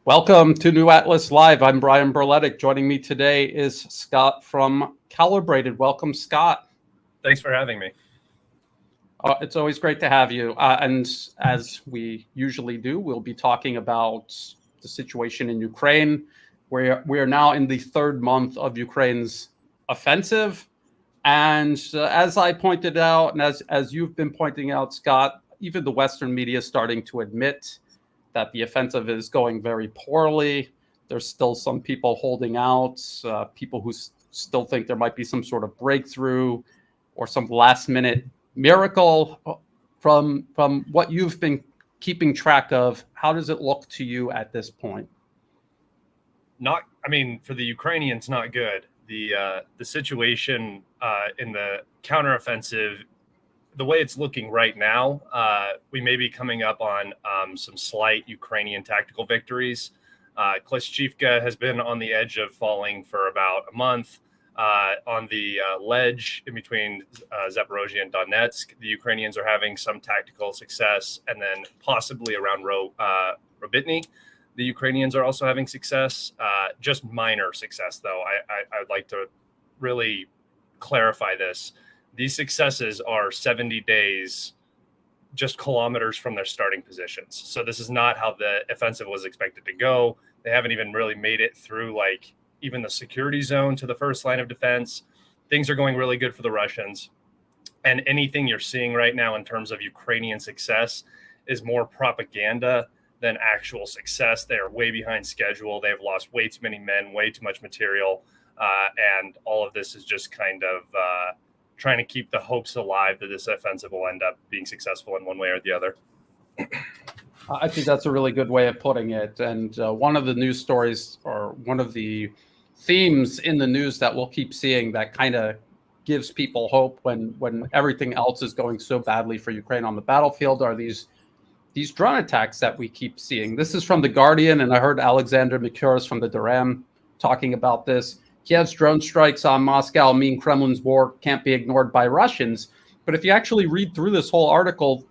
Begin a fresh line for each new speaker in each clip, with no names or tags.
Welcome to New Atlas Live. I'm Brian Berletic. Joining me today is Scott from Kalibrated. Welcome, Scott.
Thanks for having me.
It's always great to have you. And as we usually do, we'll be talking about the situation in Ukraine. We are now in the third month of Ukraine's offensive. And as I pointed out, and as you've been pointing out, Scott, even the Western media is starting to admit that the offensive is going very poorly. There's still some people holding out, people who still think there might be some sort of breakthrough or some last-minute miracle. From what you've been keeping track of, how does it look to you at this point?
For the Ukrainians, not good. The situation in the counteroffensive, the way it's looking right now, we may be coming up on some slight Ukrainian tactical victories. Klishchivka has been on the edge of falling for about a month. On the ledge in between Zaporozhye and Donetsk, the Ukrainians are having some tactical success, and then possibly around Robotny, the Ukrainians are also having success. Just minor success, though. I'd like to really clarify this. These successes are 70 days, just kilometers from their starting positions. So this is not how the offensive was expected to go. They haven't even really made it through even the security zone to the first line of defense. Things are going really good for the Russians. And anything you're seeing right now in terms of Ukrainian success is more propaganda than actual success. They are way behind schedule. They've lost way too many men, way too much material. And all of this is just kind of trying to keep the hopes alive that this offensive will end up being successful in one way or the other.
I think that's a really good way of putting it. And one of the news stories, or one of the themes in the news that we'll keep seeing that kind of gives people hope when everything else is going so badly for Ukraine on the battlefield, are these drone attacks that we keep seeing. This is from The Guardian, and I heard Alexander Mikuras from the Duran talking about this. Kiev's drone strikes on Moscow mean Kremlin's war can't be ignored by Russians. But if you actually read through this whole article,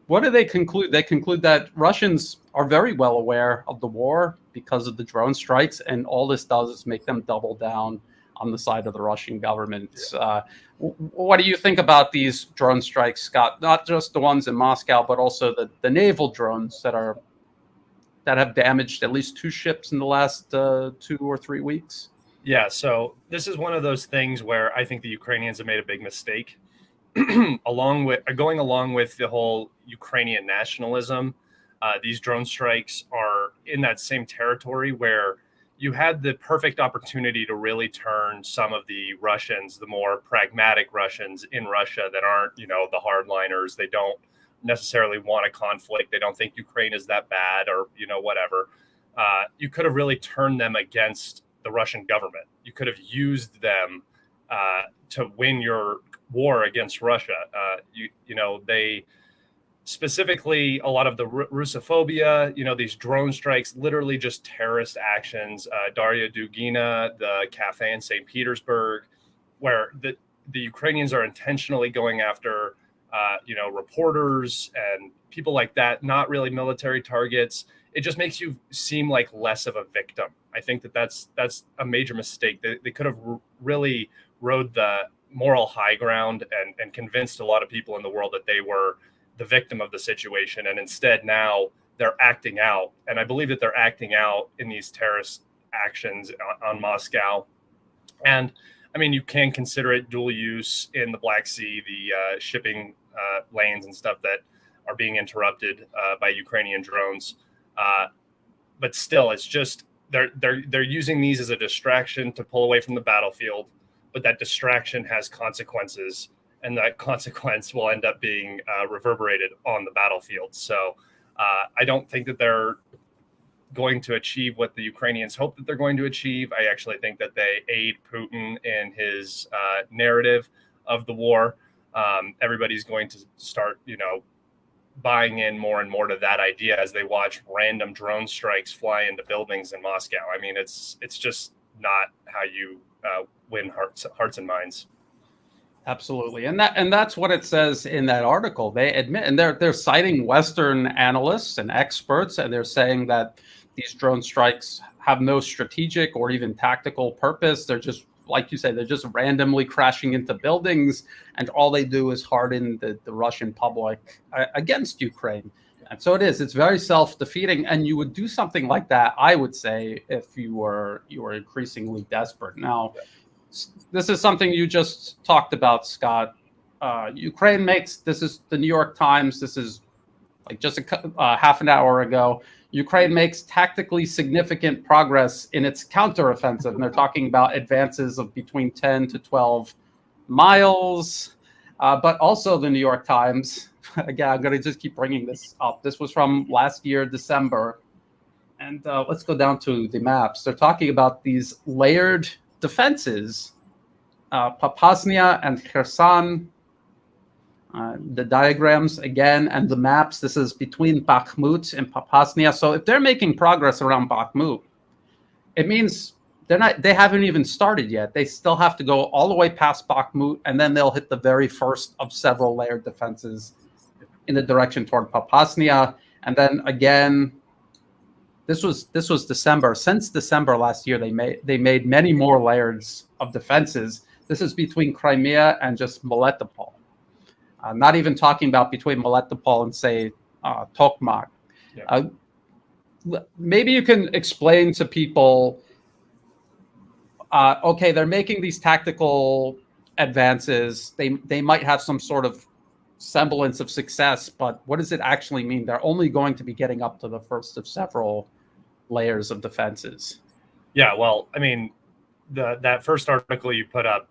what do they conclude? They conclude that Russians are very well aware of the war because of the drone strikes, and all this does is make them double down on the side of the Russian government. What do you think about these drone strikes, Scott? Not just the ones in Moscow, but also the naval drones that have damaged at least 2 ships in the last 2 or 3 weeks?
Yeah, so this is one of those things where I think the Ukrainians have made a big mistake. going along with the whole Ukrainian nationalism, these drone strikes are in that same territory where you had the perfect opportunity to really turn some of the Russians, the more pragmatic Russians in Russia that aren't, the hardliners. They don't necessarily want a conflict. They don't think Ukraine is that bad, or, whatever. You could have really turned them against the Russian government. You could have used them to win your war against Russia. They specifically, a lot of the Russophobia, these drone strikes, literally just terrorist actions. Daria Dugina, the cafe in St. Petersburg, where the Ukrainians are intentionally going after, reporters and people like that, not really military targets. It just makes you seem like less of a victim. I think that's a major mistake. They could have really rode the moral high ground and convinced a lot of people in the world that they were the victim of the situation. And instead now they're acting out. And I believe that they're acting out in these terrorist actions on Moscow. And you can consider it dual use in the Black Sea, the shipping lanes and stuff that are being interrupted by Ukrainian drones. But still, it's just they're using these as a distraction to pull away from the battlefield. But that distraction has consequences, and that consequence will end up being reverberated on the battlefield. So I don't think that they're going to achieve what the Ukrainians hope that they're going to achieve. I actually think that they aid Putin in his narrative of the war. Everybody's going to start, buying in more and more to that idea as they watch random drone strikes fly into buildings in Moscow. It's just not how you win hearts and minds.
Absolutely, and that's what it says in that article. They admit, and they're citing Western analysts and experts, and they're saying that these drone strikes have no strategic or even tactical purpose. They're just, like you say, they're just randomly crashing into buildings, and all they do is harden the Russian public against Ukraine. And so it's very self-defeating. And you would do something like that, I would say, if you were increasingly desperate. Now, this is something you just talked about, Scott. Ukraine makes, this is the New York Times, this is like just a half an hour ago, Ukraine makes tactically significant progress in its counteroffensive. And they're talking about advances of between 10 to 12 miles. But also the New York Times, again, I'm going to just keep bringing this up. This was from last year, December. And let's go down to the maps. They're talking about these layered defenses, Popasnia and Kherson. The diagrams again and the maps. This is between Bakhmut and Popasnia. So if they're making progress around Bakhmut, it means they haven't even started yet. They still have to go all the way past Bakhmut, and then they'll hit the very first of several layered defenses in the direction toward Popasnia. And then again, this was December. Since December last year, they made many more layers of defenses. This is between Crimea and just Melitopol. Not even talking about between Melitopol and, say, Tokmak. Yeah. Maybe you can explain to people, okay, they're making these tactical advances. They might have some sort of semblance of success, but what does it actually mean? They're only going to be getting up to the first of several layers of defenses.
Yeah, well, I mean, that first article you put up,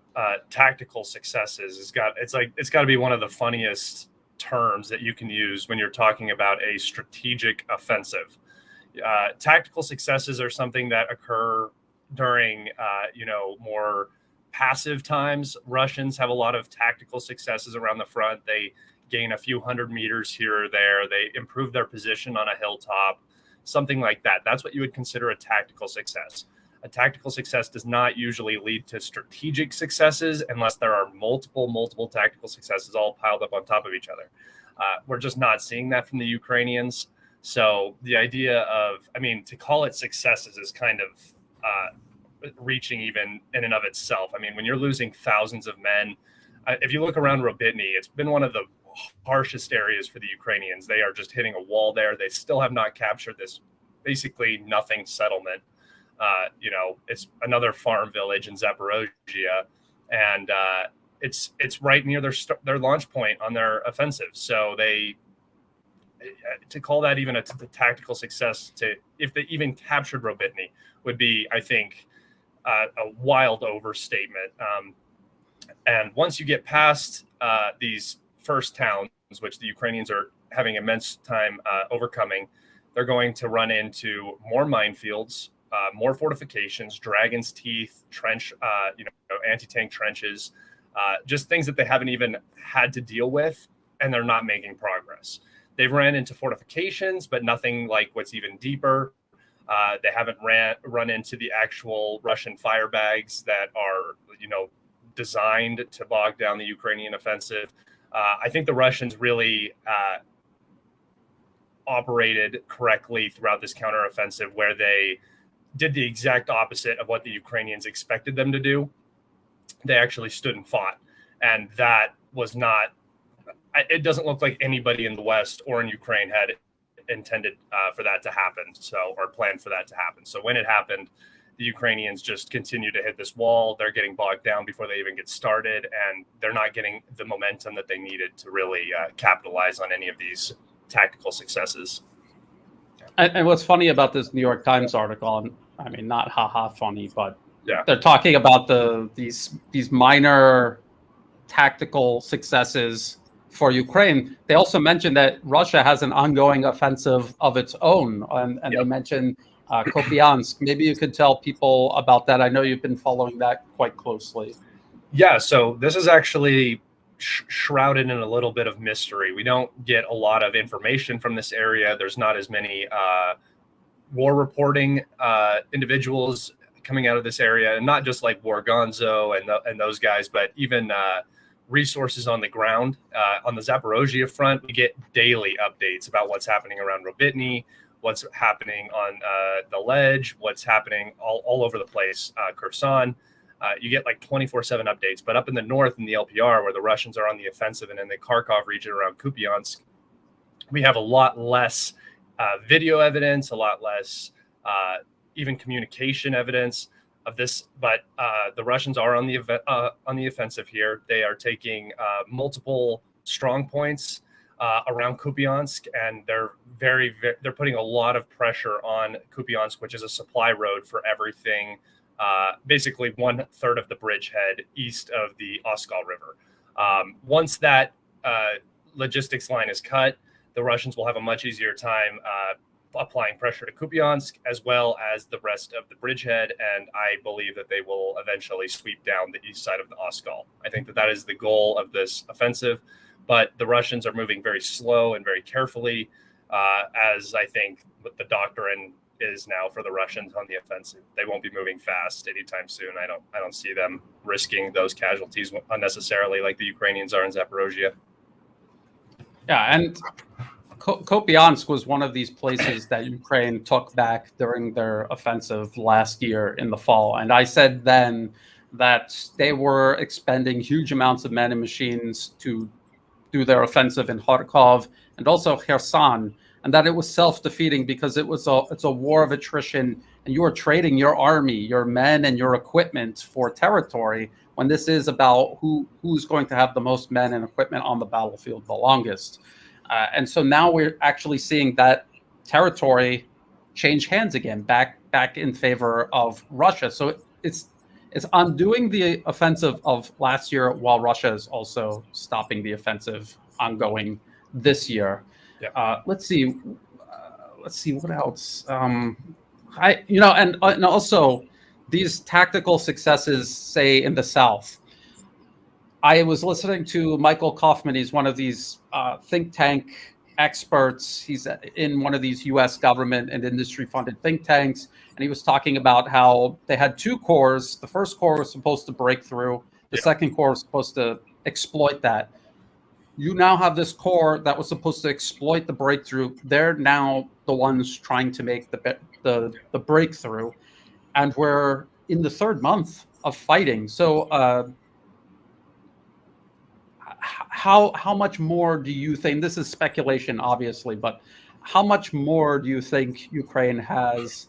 tactical successes, it's got to be one of the funniest terms that you can use when you're talking about a strategic offensive. Tactical successes are something that occur during more passive times. Russians have a lot of tactical successes around the front. They gain a few hundred meters here or there. They improve their position on a hilltop, something like that. That's what you would consider a tactical success. A tactical success does not usually lead to strategic successes unless there are multiple tactical successes all piled up on top of each other. We're just not seeing that from the Ukrainians. So the idea of, to call it successes is kind of reaching even in and of itself. When you're losing thousands of men, if you look around Robitny, it's been one of the harshest areas for the Ukrainians. They are just hitting a wall there. They still have not captured this basically nothing settlement. It's another farm village in Zaporozhye, and it's right near their launch point on their offensive. So to call that even a tactical success, if they even captured Robitny, would be, I think, a wild overstatement. And once you get past these first towns, which the Ukrainians are having immense time overcoming, they're going to run into more minefields, more fortifications, dragon's teeth, trench, anti-tank trenches, just things that they haven't even had to deal with, and they're not making progress. They've ran into fortifications, but nothing like what's even deeper. They haven't run into the actual Russian fire bags that are, designed to bog down the Ukrainian offensive. I think the Russians really operated correctly throughout this counteroffensive, where they did the exact opposite of what the Ukrainians expected them to do. They actually stood and fought. And that was not, it doesn't look like anybody in the West or in Ukraine had intended for that to happen, or planned for that to happen. So when it happened, the Ukrainians just continue to hit this wall. They're getting bogged down before they even get started, and they're not getting the momentum that they needed to really capitalize on any of these tactical successes.
And what's funny about this New York Times article, not funny, but
yeah,
they're talking about these minor tactical successes for Ukraine. They also mentioned that Russia has an ongoing offensive of its own, and yep. They mentioned Kupiansk. Maybe you could tell people about that. I know you've been following that quite closely.
Yeah, so this is actually shrouded in a little bit of mystery. We don't get a lot of information from this area. There's not as many war reporting individuals coming out of this area, and not just like Wargonzo and those guys, but even resources on the ground. On the Zaporozhye front, we get daily updates about what's happening around Robitny, what's happening on the ledge, what's happening all over the place, Kherson. You get like 24/7 updates. But up in the north in the LPR, where the Russians are on the offensive, and in the Kharkov region around Kupiansk, we have a lot less video evidence, a lot less even communication evidence of this. But the Russians are on the offensive here. They are taking multiple strong points around Kupiansk, and they're putting a lot of pressure on Kupiansk, which is a supply road for everything. Basically 1/3 of the bridgehead east of the Oskal River. Once that logistics line is cut, the Russians will have a much easier time applying pressure to Kupiansk as well as the rest of the bridgehead, and I believe that they will eventually sweep down the east side of the Oskal. I think that is the goal of this offensive, but the Russians are moving very slow and very carefully, as I think what the doctrine is now for the Russians on the offensive. They won't be moving fast anytime soon. I don't see them risking those casualties unnecessarily like the Ukrainians are in Zaporozhye.
Yeah, and Kupiansk was one of these places that Ukraine took back during their offensive last year in the fall. And I said then that they were expending huge amounts of men and machines to do their offensive in Kharkov and also Kherson, and that it was self-defeating because it's a war of attrition, and you are trading your army, your men, and your equipment for territory, when this is about who's going to have the most men and equipment on the battlefield the longest. And so now we're actually seeing that territory change hands again, back in favor of Russia. So it's undoing the offensive of last year while Russia is also stopping the offensive ongoing this year. Yeah. Let's see what else. And also these tactical successes, say in the South. I was listening to Michael Kaufman. He's one of these think tank experts. He's in one of these U.S. government and industry-funded think tanks, and he was talking about how they had two cores. The first core was supposed to break through. The second core was supposed to exploit that. You now have this core that was supposed to exploit the breakthrough. They're now the ones trying to make the breakthrough, and we're in the third month of fighting. So how much more do you think, this is speculation obviously, but how much more do you think Ukraine has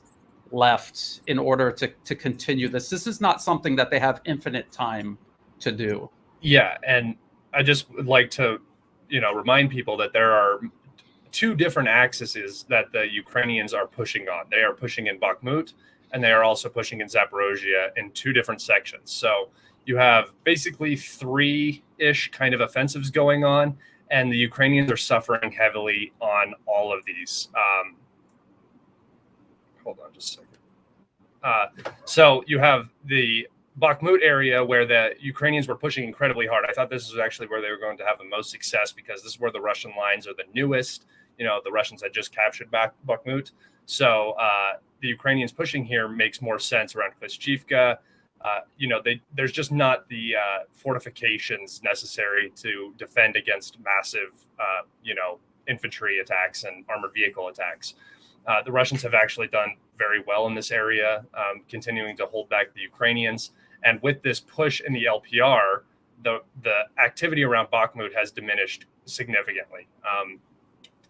left in order to continue this? This is not something that they have infinite time to do.
Yeah, and I just would like to, remind people that there are two different axes that the Ukrainians are pushing on. They are pushing in Bakhmut, and they are also pushing in Zaporozhye in two different sections. So you have basically three-ish kind of offensives going on, and the Ukrainians are suffering heavily on all of these. Hold on just a second. So you have the Bakhmut area where the Ukrainians were pushing incredibly hard. I thought this was actually where they were going to have the most success because this is where the Russian lines are the newest. The Russians had just captured Bakhmut. So the Ukrainians pushing here makes more sense around Klishchivka. There's just not the fortifications necessary to defend against massive, infantry attacks and armored vehicle attacks. The Russians have actually done very well in this area, continuing to hold back the Ukrainians. And with this push in the LPR, the activity around Bakhmut has diminished significantly.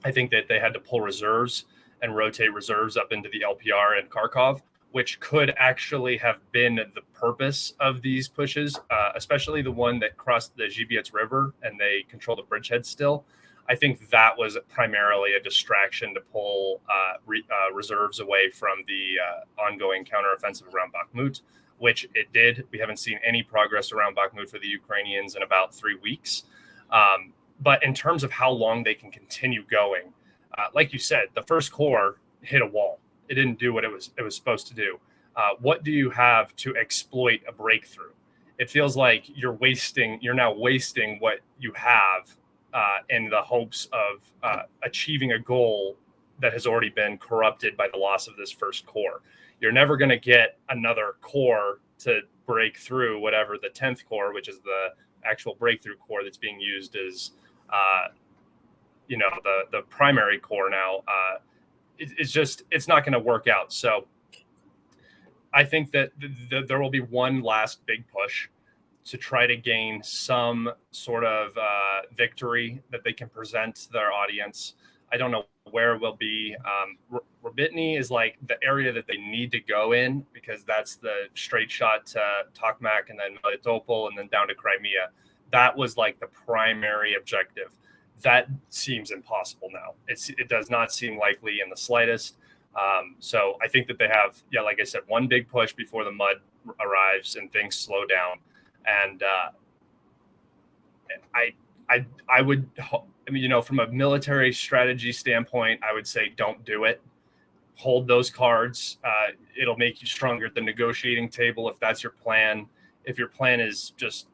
I think that they had to pull reserves and rotate reserves up into the LPR and Kharkov, which could actually have been the purpose of these pushes, especially the one that crossed the Zhibyets River and they control the bridgehead still. I think that was primarily a distraction to pull reserves away from the ongoing counteroffensive around Bakhmut, which it did. We haven't seen any progress around Bakhmut for the Ukrainians in about 3 weeks. But in terms of how long they can continue going, like you said, the first core hit a wall. It didn't do what it was supposed to do. What do you have to exploit a breakthrough? It feels like you're now wasting what you have in the hopes of achieving a goal that has already been corrupted by the loss of this first core. You're never going to get another core to break through whatever the 10th core, which is the actual breakthrough core that's being used as, the primary core now. it's not going to work out. So I think that there will be one last big push to try to gain some sort of victory that they can present to their audience. I don't know where it will be. Rabitny is like the area that they need to go in, because that's the straight shot to Tokmak and then Melitopol and then down to Crimea. That was like the primary objective. That seems impossible now. It does not seem likely in the slightest. So I think that they have, like I said, one big push before the mud arrives and things slow down. And I would, I mean, from a military strategy standpoint, I would say don't do it. Hold those cards. It'll make you stronger at the negotiating table if that's your plan. If your plan is just,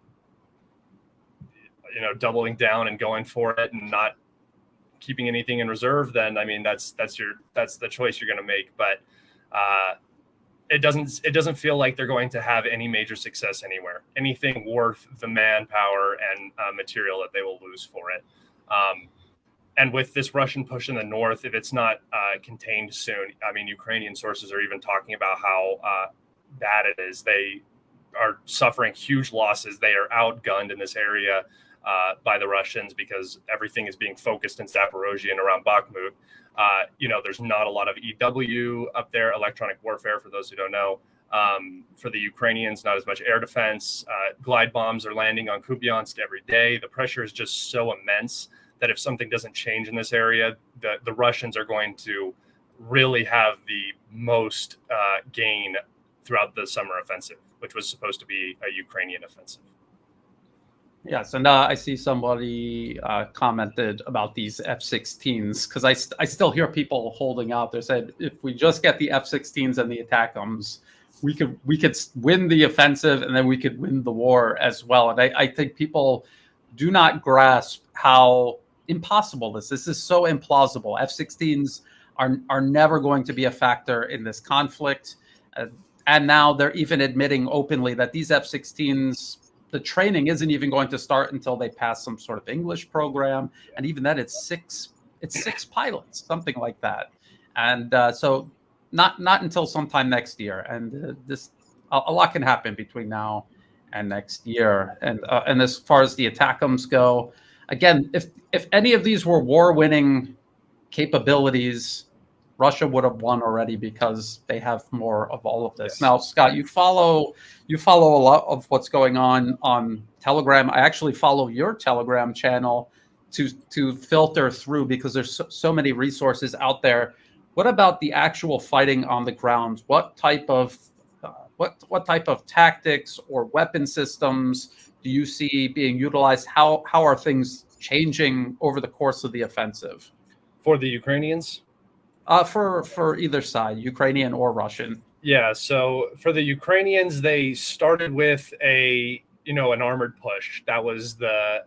doubling down and going for it and not keeping anything in reserve, then I mean that's the choice you're going to make. But it doesn't feel like they're going to have any major success anywhere, anything worth the manpower and material that they will lose for it. And with this Russian push in the north, if it's not contained soon, I mean, Ukrainian sources are even talking about how bad it is. They are suffering huge losses. They are outgunned in this area by the Russians because everything is being focused in Zaporozhye and around Bakhmut. There's not a lot of EW up there, electronic warfare, for those who don't know. For the Ukrainians, not as much air defense. Glide bombs are landing on Kupiansk every day. The pressure is just so immense that if something doesn't change in this area, the Russians are going to really have the most gain throughout the summer offensive, which was supposed to be a Ukrainian offensive.
Yes, and I see somebody commented about these F-16s, because I still hear people holding out. They said if we just get the F-16s and the ATACMS, we could win the offensive, and then we could win the war as well. And I think people do not grasp how impossible this is. This is so implausible. F-16s are never going to be a factor in this conflict. And now they're even admitting openly that these F-16s, the training isn't even going to start until they pass some sort of English program. And even then it's six pilots, something like that. And so not until sometime next year. And a lot can happen between now and next year. And as far as the ATACMS go, again, if any of these were war-winning capabilities, Russia would have won already because they have more of all of this. Yes. Now, Scott, you follow a lot of what's going on Telegram. I actually follow your Telegram channel to filter through, because there's so many resources out there. What about the actual fighting on the ground? What type of tactics or weapon systems do you see being utilized? How are things changing over the course of the offensive?
For the Ukrainians?
For either side, Ukrainian or Russian.
Yeah, so for the Ukrainians, they started with an armored push. That was the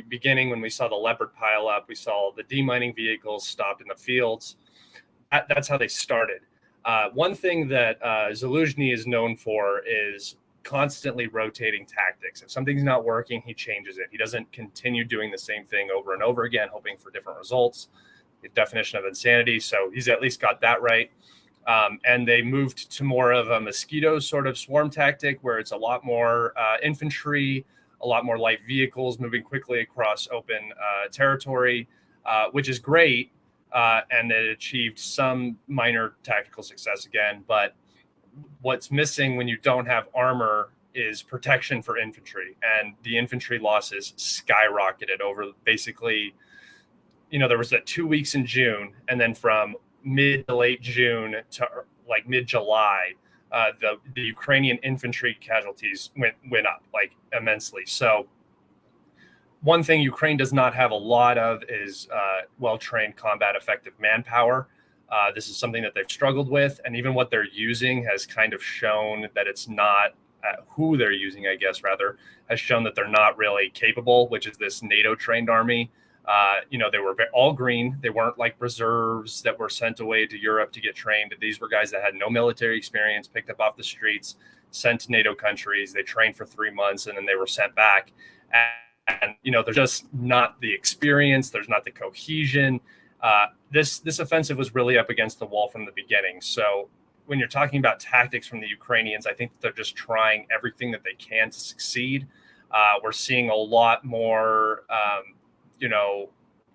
beginning when we saw the Leopard pile up. We saw the demining vehicles stopped in the fields. That's how they started. One thing that Zaluzhny is known for is constantly rotating tactics. If something's not working, he changes it. He doesn't continue doing the same thing over and over again, hoping for different results. The definition of insanity. So he's at least got that right. And they moved to more of a mosquito sort of swarm tactic, where it's a lot more infantry, a lot more light vehicles moving quickly across open territory, which is great. And it achieved some minor tactical success again. But what's missing when you don't have armor is protection for infantry. And the infantry losses skyrocketed over basically, there was that 2 weeks in June, and then from mid to late June to like mid-July, the Ukrainian infantry casualties went up like immensely. So one thing Ukraine does not have a lot of is well-trained, combat effective manpower. This is something that they've struggled with, and even what they're using has kind of shown that it's not who they're using, I guess, rather, has shown that they're not really capable, which is this NATO-trained army. They were all green. They weren't like reserves that were sent away to Europe to get trained. These were guys that had no military experience, picked up off the streets, sent to NATO countries. They trained for 3 months, and then they were sent back. And there's just not the experience. There's not the cohesion. This offensive was really up against the wall from the beginning. So when you're talking about tactics from the Ukrainians, I think they're just trying everything that they can to succeed. We're seeing a lot more,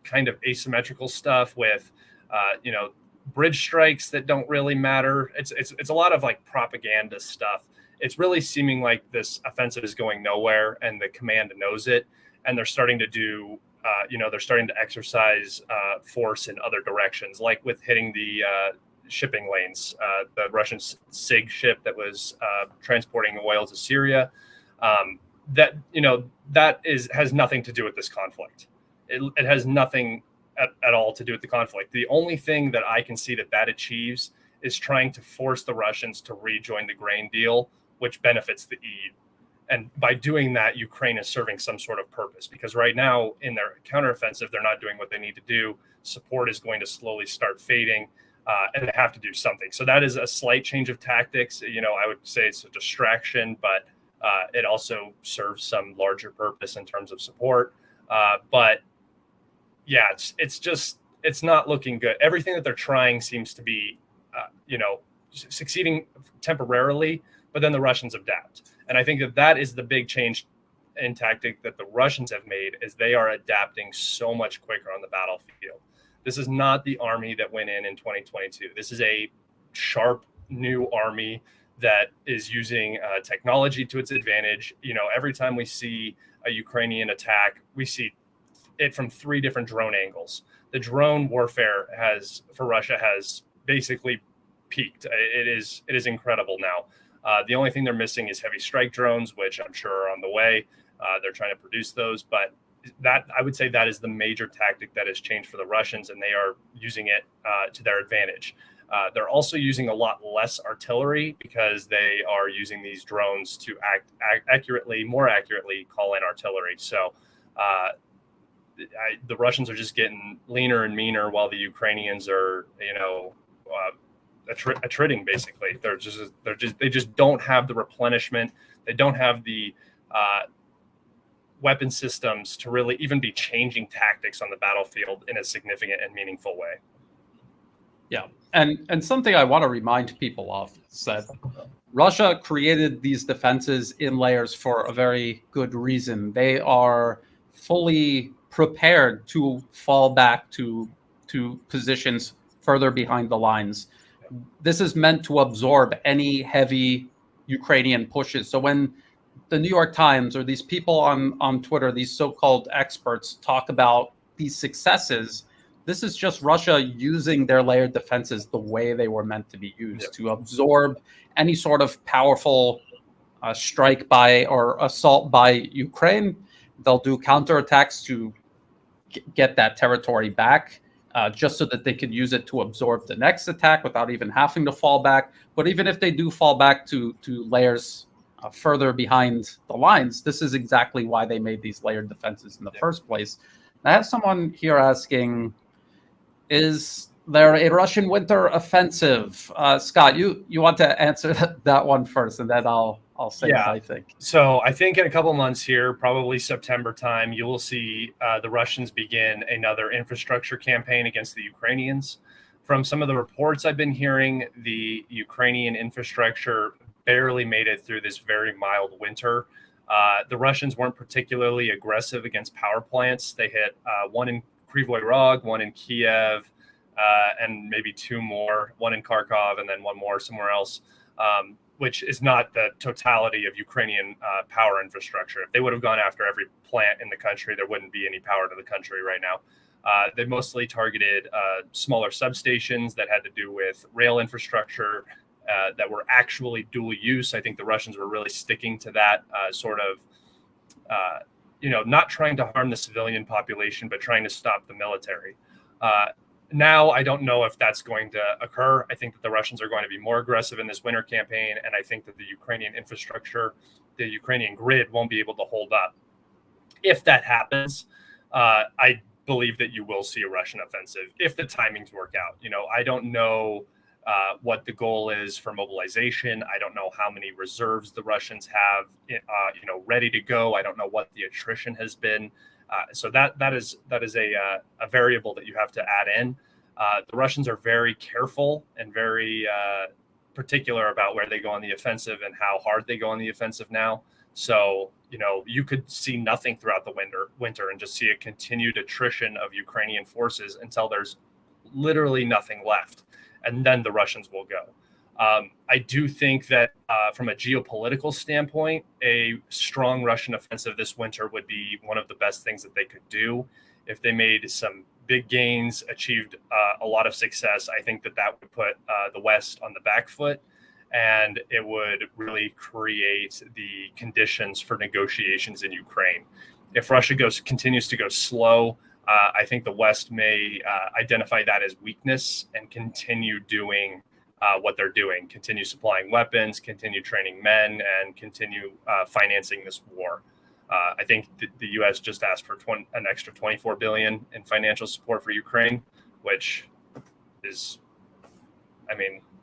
kind of asymmetrical stuff with, bridge strikes that don't really matter. It's a lot of like propaganda stuff. It's really seeming like this offensive is going nowhere, and the command knows it, and they're starting to do. They're starting to exercise force in other directions, like with hitting the shipping lanes. The Russian SIG ship that was transporting oil to Syria. That has nothing to do with this conflict. It has nothing at all to do with the conflict. The only thing that I can see that achieves is trying to force the Russians to rejoin the grain deal, which benefits the EU. And by doing that, Ukraine is serving some sort of purpose, because right now in their counteroffensive, they're not doing what they need to do. Support is going to slowly start fading, and they have to do something. So that is a slight change of tactics. I would say it's a distraction, but it also serves some larger purpose in terms of support. But yeah, it's not looking good. Everything that they're trying seems to be, succeeding temporarily, but then the Russians adapt. And I think that is the big change in tactic that the Russians have made, is they are adapting so much quicker on the battlefield. This is not the army that went in 2022. This is a sharp new army that is using technology to its advantage. Every time we see a Ukrainian attack, we see it from 3 different drone angles. The drone warfare for Russia has basically peaked. It is incredible now. The only thing they're missing is heavy strike drones, which I'm sure are on the way. They're trying to produce those, but I would say that is the major tactic that has changed for the Russians, and they are using it to their advantage. They're also using a lot less artillery, because they are using these drones to more accurately call in artillery. So the Russians are just getting leaner and meaner, while the Ukrainians are, attriting. Basically, they just don't have the replenishment. They don't have the weapon systems to really even be changing tactics on the battlefield in a significant and meaningful way.
Yeah, and something I want to remind people of is that Russia created these defenses in layers for a very good reason. They are fully prepared to fall back to positions further behind the lines. This is meant to absorb any heavy Ukrainian pushes. So when the New York Times or these people on Twitter, these so-called experts, talk about these successes, this is just Russia using their layered defenses the way they were meant to be used, to absorb any sort of powerful strike by or assault by Ukraine. They'll do counterattacks to get that territory back, just so that they could use it to absorb the next attack without even having to fall back. But even if they do fall back to layers further behind the lines, this is exactly why they made these layered defenses in the first place. I have someone here asking, is there a Russian winter offensive? Scott, you want to answer that one first, and then I'll say what I think.
So I think in a couple months here, probably September time, you will see the Russians begin another infrastructure campaign against the Ukrainians. From some of the reports I've been hearing, the Ukrainian infrastructure barely made it through this very mild winter. The Russians weren't particularly aggressive against power plants. They hit one in Kryvyi Rog, one in Kiev, and maybe 2 more, one in Kharkov, and then 1 more somewhere else, which is not the totality of Ukrainian power infrastructure. If they would have gone after every plant in the country, there wouldn't be any power to the country right now. They mostly targeted smaller substations that had to do with rail infrastructure that were actually dual use. I think the Russians were really sticking to that not trying to harm the civilian population, but trying to stop the military. Now, I don't know if that's going to occur. I think that the Russians are going to be more aggressive in this winter campaign, and I think that the Ukrainian infrastructure, the Ukrainian grid, won't be able to hold up. If that happens, I believe that you will see a Russian offensive if the timings work out. I don't know what the goal is for mobilization. I don't know how many reserves the Russians have, ready to go. I don't know what the attrition has been. So that is a variable that you have to add in. The Russians are very careful and very particular about where they go on the offensive and how hard they go on the offensive now. So, you could see nothing throughout the winter and just see a continued attrition of Ukrainian forces until there's literally nothing left. And then the Russians will go. I do think that from a geopolitical standpoint, a strong Russian offensive this winter would be one of the best things that they could do. If they made some big gains, achieved a lot of success, I think that would put the West on the back foot, and it would really create the conditions for negotiations in Ukraine. If Russia continues to go slow, I think the West may identify that as weakness and continue doing what they're doing, continue supplying weapons, continue training men, and continue financing this war. I think the U.S. just asked for an extra $24 billion in financial support for Ukraine, which is,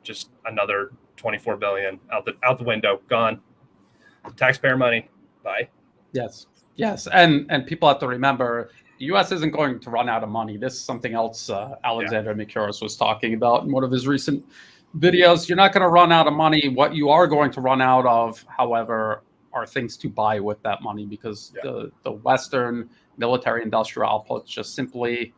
just another $24 billion out the window, gone. Taxpayer money. Bye.
Yes. And people have to remember, the U.S. isn't going to run out of money. This is something else Alexander Mikuris was talking about in one of his recent videos. You're not going to run out of money. What you are going to run out of, however, are things to buy with that money, because the Western military industrial outputs just simply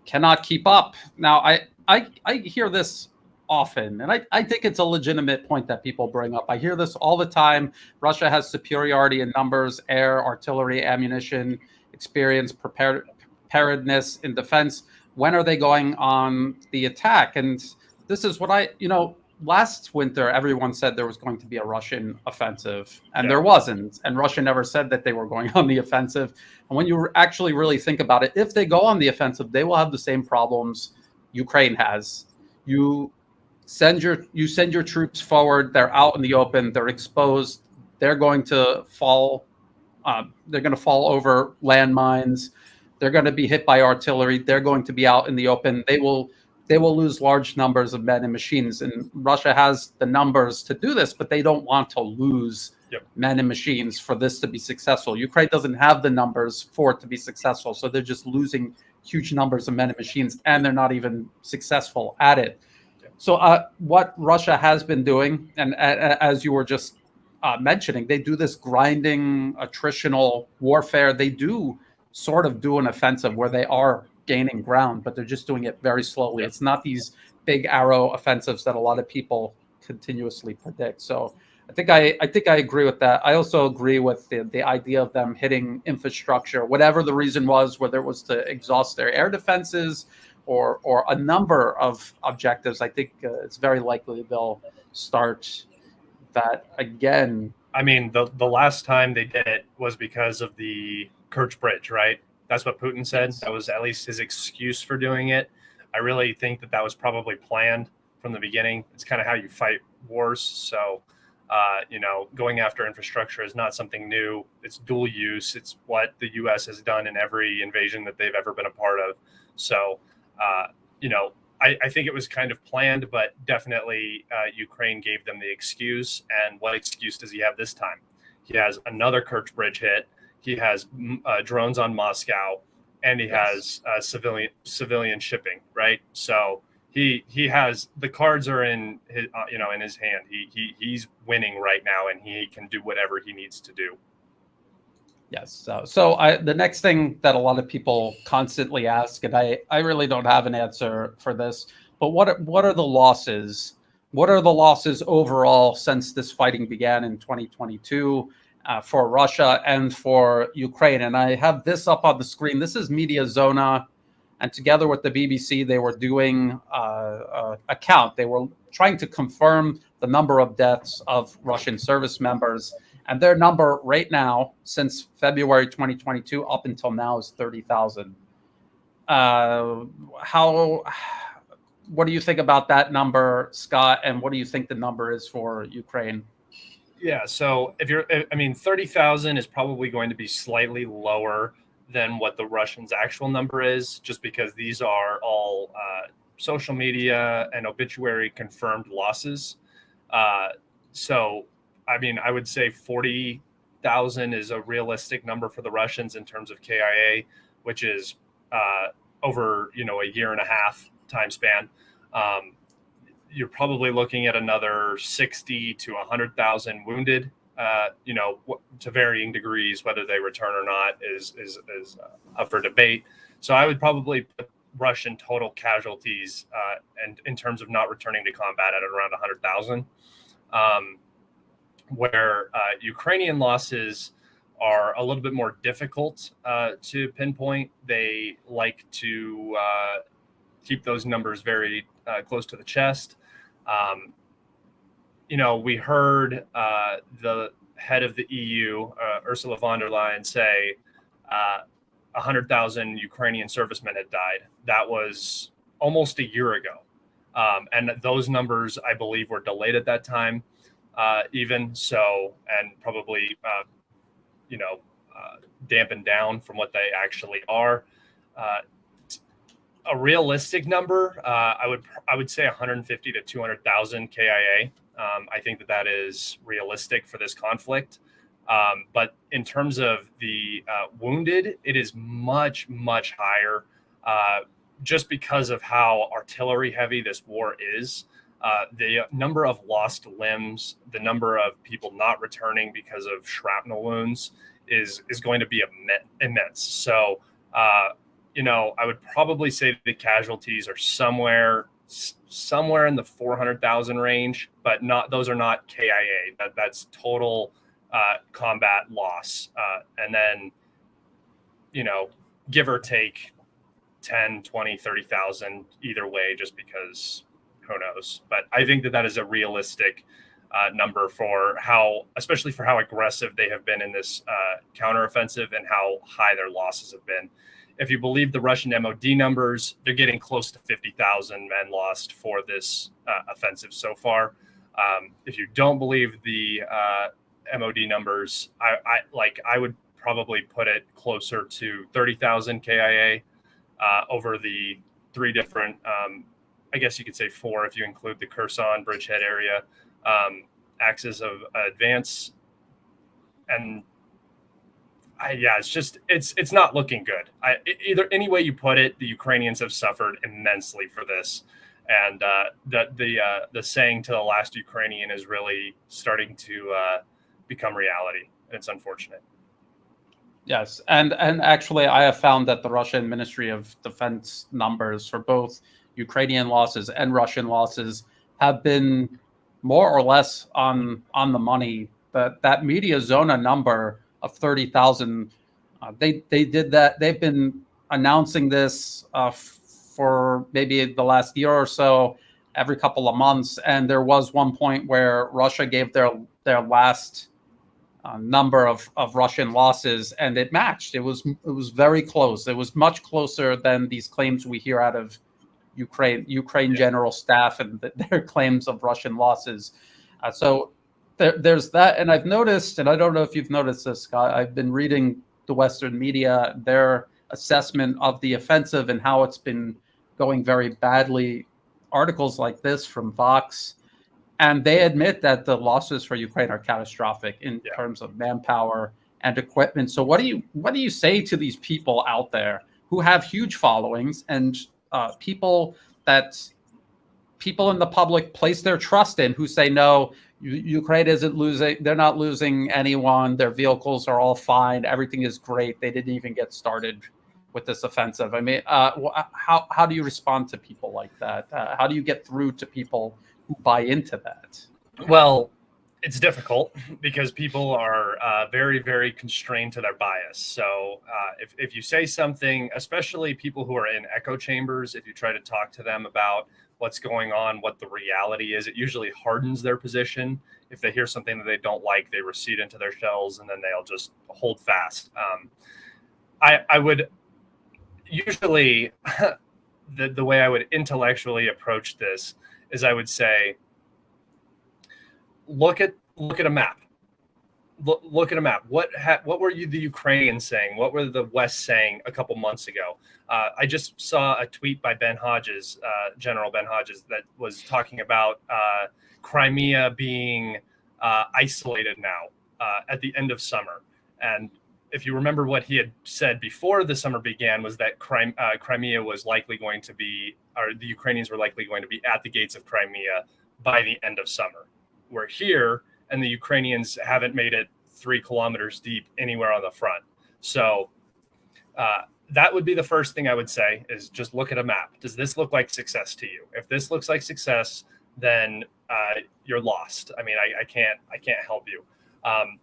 cannot keep up. Now, I hear this often, and I think it's a legitimate point that people bring up. I hear this all the time. Russia has superiority in numbers, air, artillery, ammunition, experience, preparedness in defense. When are they going on the attack? And this is what last winter, everyone said there was going to be a Russian offensive, and there wasn't. And Russia never said that they were going on the offensive. And when you actually really think about it, if they go on the offensive, they will have the same problems Ukraine has. You send your troops forward. They're out in the open. They're exposed. They're going to fall. They're going to fall over landmines. They're going to be hit by artillery. They're going to be out in the open. They will lose large numbers of men and machines. And Russia has the numbers to do this, but they don't want to lose men and machines for this to be successful. Ukraine doesn't have the numbers for it to be successful. So they're just losing huge numbers of men and machines, and they're not even successful at it. So what Russia has been doing, and as you were just mentioning, they do this grinding, attritional warfare. They do sort of do an offensive where they are gaining ground, but they're just doing it very slowly. It's not these big arrow offensives that a lot of people continuously predict. So I think I agree with that. I also agree with the idea of them hitting infrastructure, whatever the reason was, whether it was to exhaust their air defenses or a number of objectives. I think it's very likely they'll start that again.
The last time they did it was because of the Kerch Bridge, right? That's what Putin said. That was at least his excuse for doing it. I really think that was probably planned from the beginning. It's kind of how you fight wars. So, going after infrastructure is not something new. It's dual use. It's what the U.S. has done in every invasion that they've ever been a part of. So, I think it was kind of planned, but definitely Ukraine gave them the excuse. And what excuse does he have this time? He has another Kerch Bridge hit. He has drones on Moscow, and he has civilian shipping, right? So he has the cards are in his in his hand. He's winning right now, and he can do whatever he needs to do.
Yes. So the next thing that a lot of people constantly ask, and I really don't have an answer for this, but what are the losses? What are the losses overall since this fighting began in 2022 for Russia and for Ukraine? And I have this up on the screen. This is Media Zona, and together with the BBC, they were doing a count. They were trying to confirm the number of deaths of Russian service members. And their number right now, since February 2022 up until now, is 30,000. What do you think about that number, Scott? And what do you think the number is for Ukraine?
Yeah, so 30,000 is probably going to be slightly lower than what the Russians' actual number is, just because these are all social media and obituary confirmed losses. I would say 40 100,000 is a realistic number for the Russians in terms of KIA, which is over a year and a half time span. You're probably looking at another 60 to 100,000 wounded. To varying degrees, whether they return or not is up for debate. So I would probably put Russian total casualties and in terms of not returning to combat at around 100,000. Where Ukrainian losses are a little bit more difficult to pinpoint. They like to keep those numbers very close to the chest. We heard the head of the EU, Ursula von der Leyen, say 100,000 Ukrainian servicemen had died. That was almost a year ago. And those numbers, I believe, were delayed at that time, even so, and probably, dampened down from what they actually are. A realistic number, I would say 150 to 200,000 KIA. I think that is realistic for this conflict. But in terms of the wounded, it is much, much higher just because of how artillery heavy this war is. The number of lost limbs, the number of people not returning because of shrapnel wounds is going to be immense. So, I would probably say the casualties are somewhere in the 400,000 range, but those are not KIA. That's total combat loss. And then, give or take 10, 20, 30,000 either way, just because who knows. But I think that is a realistic number especially for how aggressive they have been in this counteroffensive and how high their losses have been. If you believe the Russian MOD numbers, they're getting close to 50,000 men lost for this offensive so far. If you don't believe the MOD numbers, I would probably put it closer to 30,000 KIA over the three different, I guess you could say four if you include the Kherson bridgehead area, axis of advance. And it's not looking good. Either any way you put it, the Ukrainians have suffered immensely for this, and the saying to the last Ukrainian is really starting to become reality. It's unfortunate.
Yes, and actually, I have found that the Russian Ministry of Defense numbers for both Ukrainian losses and Russian losses have been more or less on the money. That media zona number of 30,000, they did that. They've been announcing this for maybe the last year or so, every couple of months. And there was one point where Russia gave their last number of Russian losses, and it matched. It was very close. It was much closer than these claims we hear out of Ukraine General Staff and their claims of Russian losses. So there's that. And I've noticed, and I don't know if you've noticed this, Scott, I've been reading the Western media, their assessment of the offensive and how it's been going very badly. Articles like this from Vox, and they admit that the losses for Ukraine are catastrophic in terms of manpower and equipment. So what do you say to these people out there who have huge followings and people in the public place their trust in, who say, no, Ukraine isn't losing, they're not losing anyone, their vehicles are all fine, everything is great, they didn't even get started with this offensive? I mean, how do you respond to people like that? How do you get through to people who buy into that?
Well, it's difficult because people are very, very constrained to their bias. So if you say something, especially people who are in echo chambers, if you try to talk to them about what's going on, what the reality is, it usually hardens their position. If they hear something that they don't like, they recede into their shells and then they'll just hold fast. I would usually, the way I would intellectually approach this is I would say, look at a map. Look at a map. What were the Ukrainians saying? What were the West saying a couple months ago? I just saw a tweet by Ben Hodges, General Ben Hodges, that was talking about Crimea being isolated now. at the end of summer. And if you remember what he had said before the summer began was that Crimea was likely going to be, or the Ukrainians were likely going to be at the gates of Crimea by the end of summer. We're here, and the Ukrainians haven't made it 3 kilometers deep anywhere on the front. So that would be the first thing I would say is just look at a map. Does this look like success to you? If this looks like success, then you're lost. I mean, I can't help you.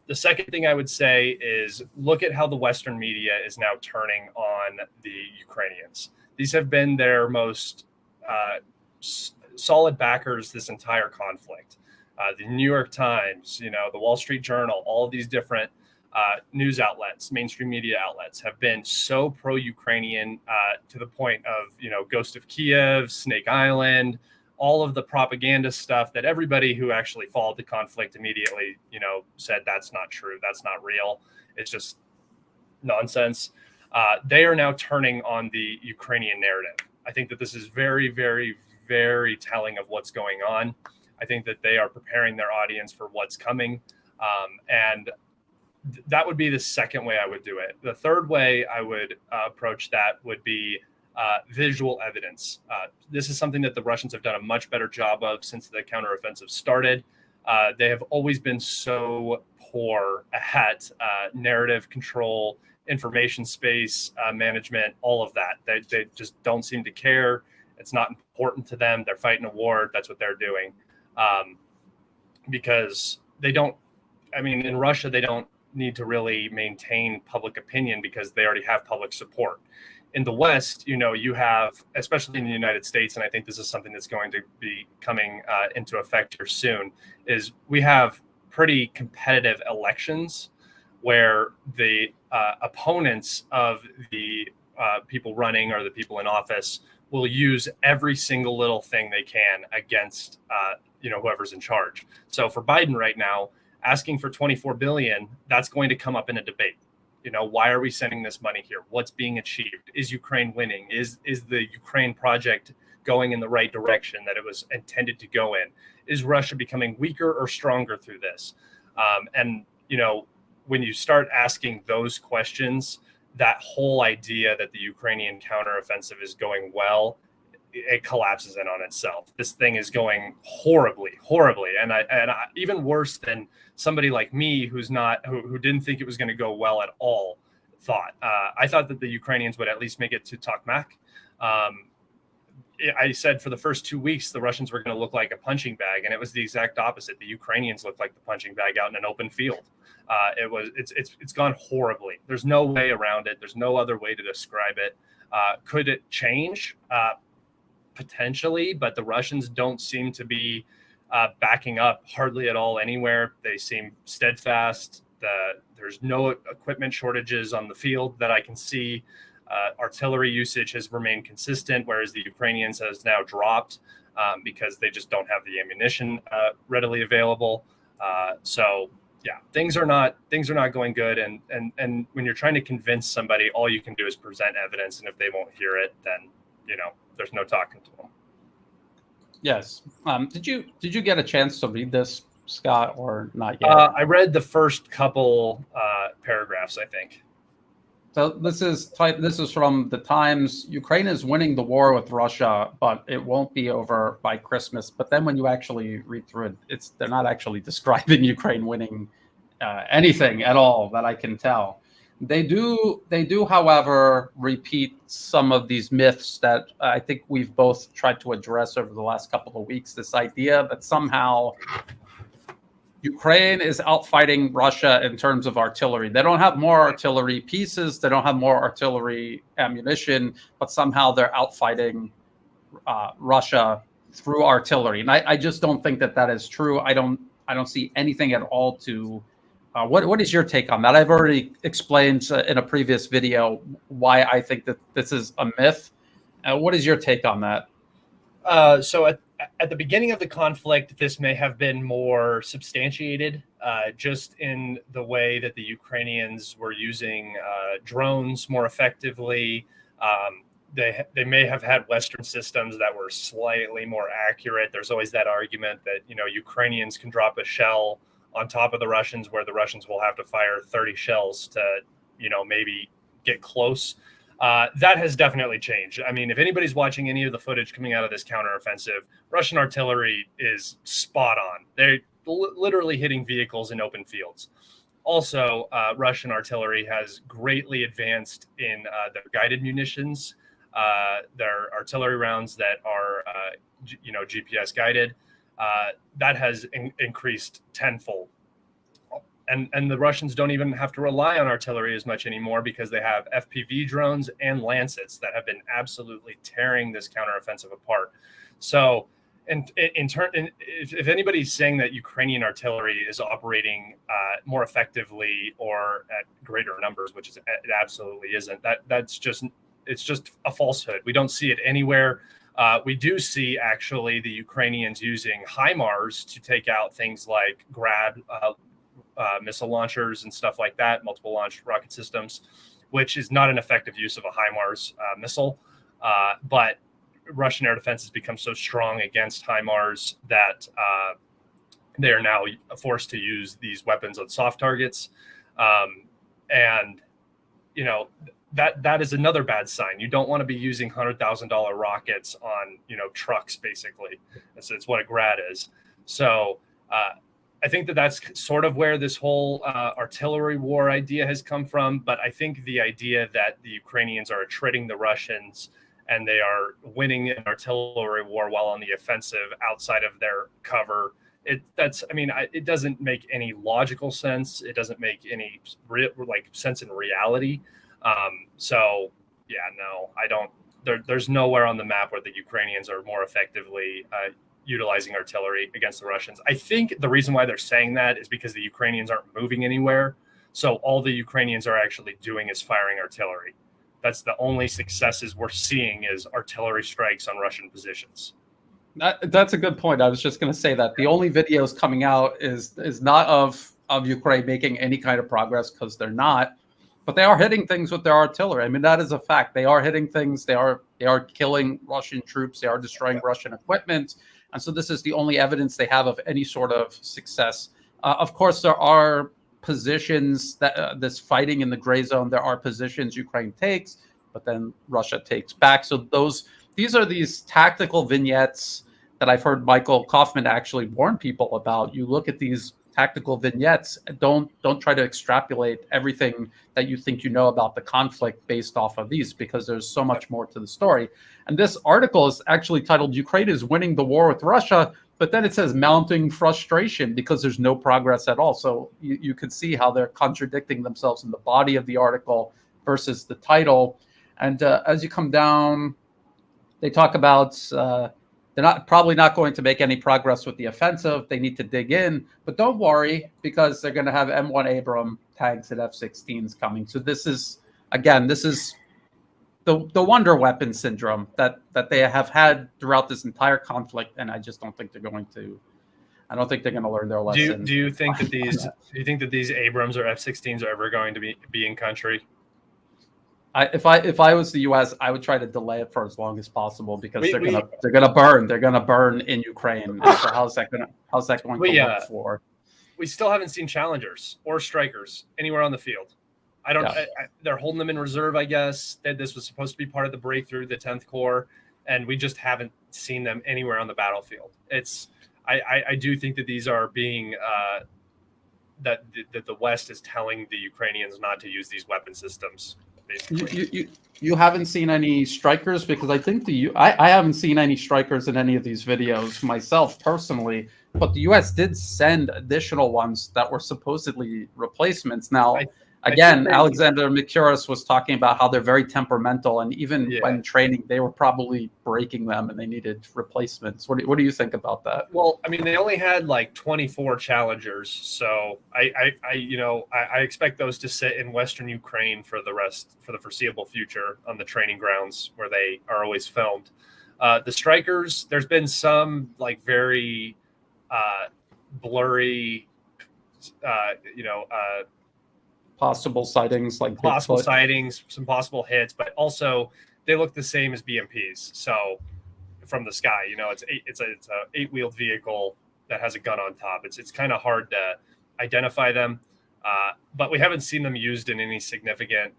The second thing I would say is look at how the Western media is now turning on the Ukrainians. These have been their most solid backers this entire conflict. The New York Times, the Wall Street Journal, all of these different news outlets, mainstream media outlets have been so pro-Ukrainian to the point of, Ghost of Kiev, Snake Island, all of the propaganda stuff that everybody who actually followed the conflict immediately, said that's not true. That's not real. It's just nonsense. They are now turning on the Ukrainian narrative. I think that this is very, very, very telling of what's going on. I think that they are preparing their audience for what's coming. And that would be the second way I would do it. The third way I would approach that would be visual evidence. This is something that the Russians have done a much better job of since the counteroffensive started. They have always been so poor at narrative control, information space management, all of that. They just don't seem to care. It's not important to them. They're fighting a war. That's what they're doing. Because they don't, in Russia, they don't need to really maintain public opinion because they already have public support. In the West, you have, especially in the United States, and I think this is something that's going to be coming into effect here soon, is we have pretty competitive elections where the opponents of the people running or the people in office will use every single little thing they can against whoever's in charge. So for Biden right now, asking for $24 billion, that's going to come up in a debate. Why are we sending this money here? What's being achieved? Is Ukraine winning? Is the Ukraine project going in the right direction that it was intended to go in? Is Russia becoming weaker or stronger through this? And when you start asking those questions, that whole idea that the Ukrainian counteroffensive is going well, it collapses in on itself. This thing is going horribly, and I even worse than somebody like me who didn't think it was going to go well at all thought. I thought that the Ukrainians would at least make it to Tokmak. I said for the first 2 weeks the Russians were going to look like a punching bag, and it was the exact opposite. The Ukrainians looked like the punching bag out in an open field. It's gone horribly. There's no way around it. There's no other way to describe it. Could it change? Potentially, but the Russians don't seem to be backing up hardly at all anywhere. They seem steadfast. There's no equipment shortages on the field that I can see. Artillery usage has remained consistent, whereas the Ukrainians has now dropped because they just don't have the ammunition readily available. So yeah, things are not going good. And when you're trying to convince somebody, all you can do is present evidence, and if they won't hear it, then there's no talking to them.
Yes. Did you get a chance to read this, Scott, or not yet?
I read the first couple paragraphs, I think.
So this is from the Times. Ukraine is winning the war with Russia, but it won't be over by Christmas. But then when you actually read through it, they're not actually describing Ukraine winning anything at all that I can tell. They do, however, repeat some of these myths that I think we've both tried to address over the last couple of weeks. This idea that somehow Ukraine is outfighting Russia in terms of artillery. They don't have more artillery pieces. They don't have more artillery ammunition, but somehow they're outfighting Russia through artillery. And I just don't think that is true. I don't see anything at all to. What is your take on that? I've already explained in a previous video why I think that this is a myth. What is your take on that?
So at the beginning of the conflict, this may have been more substantiated, just in the way that the Ukrainians were using drones more effectively. They may have had Western systems that were slightly more accurate. There's always that argument that Ukrainians can drop a shell on top of the Russians, where the Russians will have to fire 30 shells to, maybe get close. That has definitely changed. I mean, if anybody's watching any of the footage coming out of this counteroffensive, Russian artillery is spot on. They're literally hitting vehicles in open fields. Also, Russian artillery has greatly advanced in their guided munitions, their artillery rounds that are, GPS guided. That has increased tenfold. And the Russians don't even have to rely on artillery as much anymore because they have FPV drones and Lancets that have been absolutely tearing this counteroffensive apart. So, and in turn, if anybody's saying that Ukrainian artillery is operating more effectively or at greater numbers, which it absolutely isn't, it's just a falsehood. We don't see it anywhere. We do see actually the Ukrainians using HIMARS to take out things like Grad missile launchers and stuff like that, multiple launch rocket systems, which is not an effective use of a HIMARS missile. But Russian air defense has become so strong against HIMARS that they are now forced to use these weapons on soft targets. And, that is another bad sign. You don't want to be using $100,000 rockets on, trucks, basically. It's what a Grad is. So, I think that's sort of where this whole artillery war idea has come from. But I think the idea that the Ukrainians are attriting the Russians and they are winning an artillery war while on the offensive outside of their cover, it doesn't make any logical sense. It doesn't make any sense in reality. So yeah, no, I don't. There's nowhere on the map where the Ukrainians are more effectively utilizing artillery against the Russians. I think the reason why they're saying that is because the Ukrainians aren't moving anywhere. So all the Ukrainians are actually doing is firing artillery. That's the only successes we're seeing is artillery strikes on Russian positions.
That's a good point. I was just going to say that the only videos coming out is not of Ukraine making any kind of progress, because they're not, but they are hitting things with their artillery. I mean, that is a fact. They are hitting things. They are killing Russian troops. They are destroying Russian equipment. And so this is the only evidence they have of any sort of success. Of course, there are positions that this fighting in the gray zone, there are positions Ukraine takes, but then Russia takes back. So these are these tactical vignettes that I've heard Michael Kaufman actually warn people about. You look at these tactical vignettes, don't try to extrapolate everything that you think you know about the conflict based off of these, because there's so much more to the story. And this article is actually titled "Ukraine is winning the war with Russia," but then it says mounting frustration because there's no progress at all. So you could see how they're contradicting themselves in the body of the article versus the title. And as you come down, they talk about they're probably not going to make any progress with the offensive. They need to dig in, but don't worry, because they're going to have M1 Abrams tanks and F-16s coming. So this is the wonder weapon syndrome that they have had throughout this entire conflict, and I just don't think they're going to. I don't think they're going to learn their lesson.
Do you think that these Abrams or F-16s are ever going to be in country?
If I was the U.S., I would try to delay it for as long as possible, because they're gonna burn. They're gonna burn in Ukraine. So how's that going to work for?
We still haven't seen Challengers or Strikers anywhere on the field. They're holding them in reserve, I guess. This was supposed to be part of the breakthrough, the 10th Corps, and we just haven't seen them anywhere on the battlefield. I do think that these are being that the West is telling the Ukrainians not to use these weapon systems.
You haven't seen any strikers, because I think I haven't seen any strikers in any of these videos myself personally, but the U.S. did send additional ones that were supposedly replacements. Now, again, Alexander Mikuras was talking about how they're very temperamental, and even when training, they were probably breaking them and they needed replacements. What do you think about that?
Well, I mean, they only had like 24 Challengers, so I expect those to sit in Western Ukraine for the foreseeable future on the training grounds where they are always filmed. The Strikers, there's been some like very blurry,
possible sightings,
some possible hits, but also they look the same as BMPs. So from the sky, it's a 8-wheeled vehicle that has a gun on top. It's kind of hard identify them, but we haven't seen them used in any significant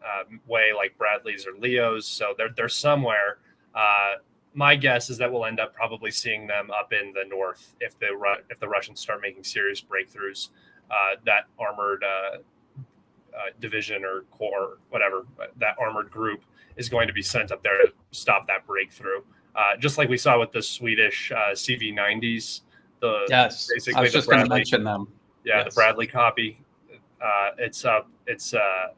way like Bradley's or Leo's. So they're somewhere. My guess is that we'll end up probably seeing them up in the north if the Russians start making serious breakthroughs. That armored division or corps, whatever, that armored group is going to be sent up there to stop that breakthrough. Just like we saw with the Swedish CV90s.
Yes, I was just going to mention them.
Yeah,
yes.
The Bradley copy.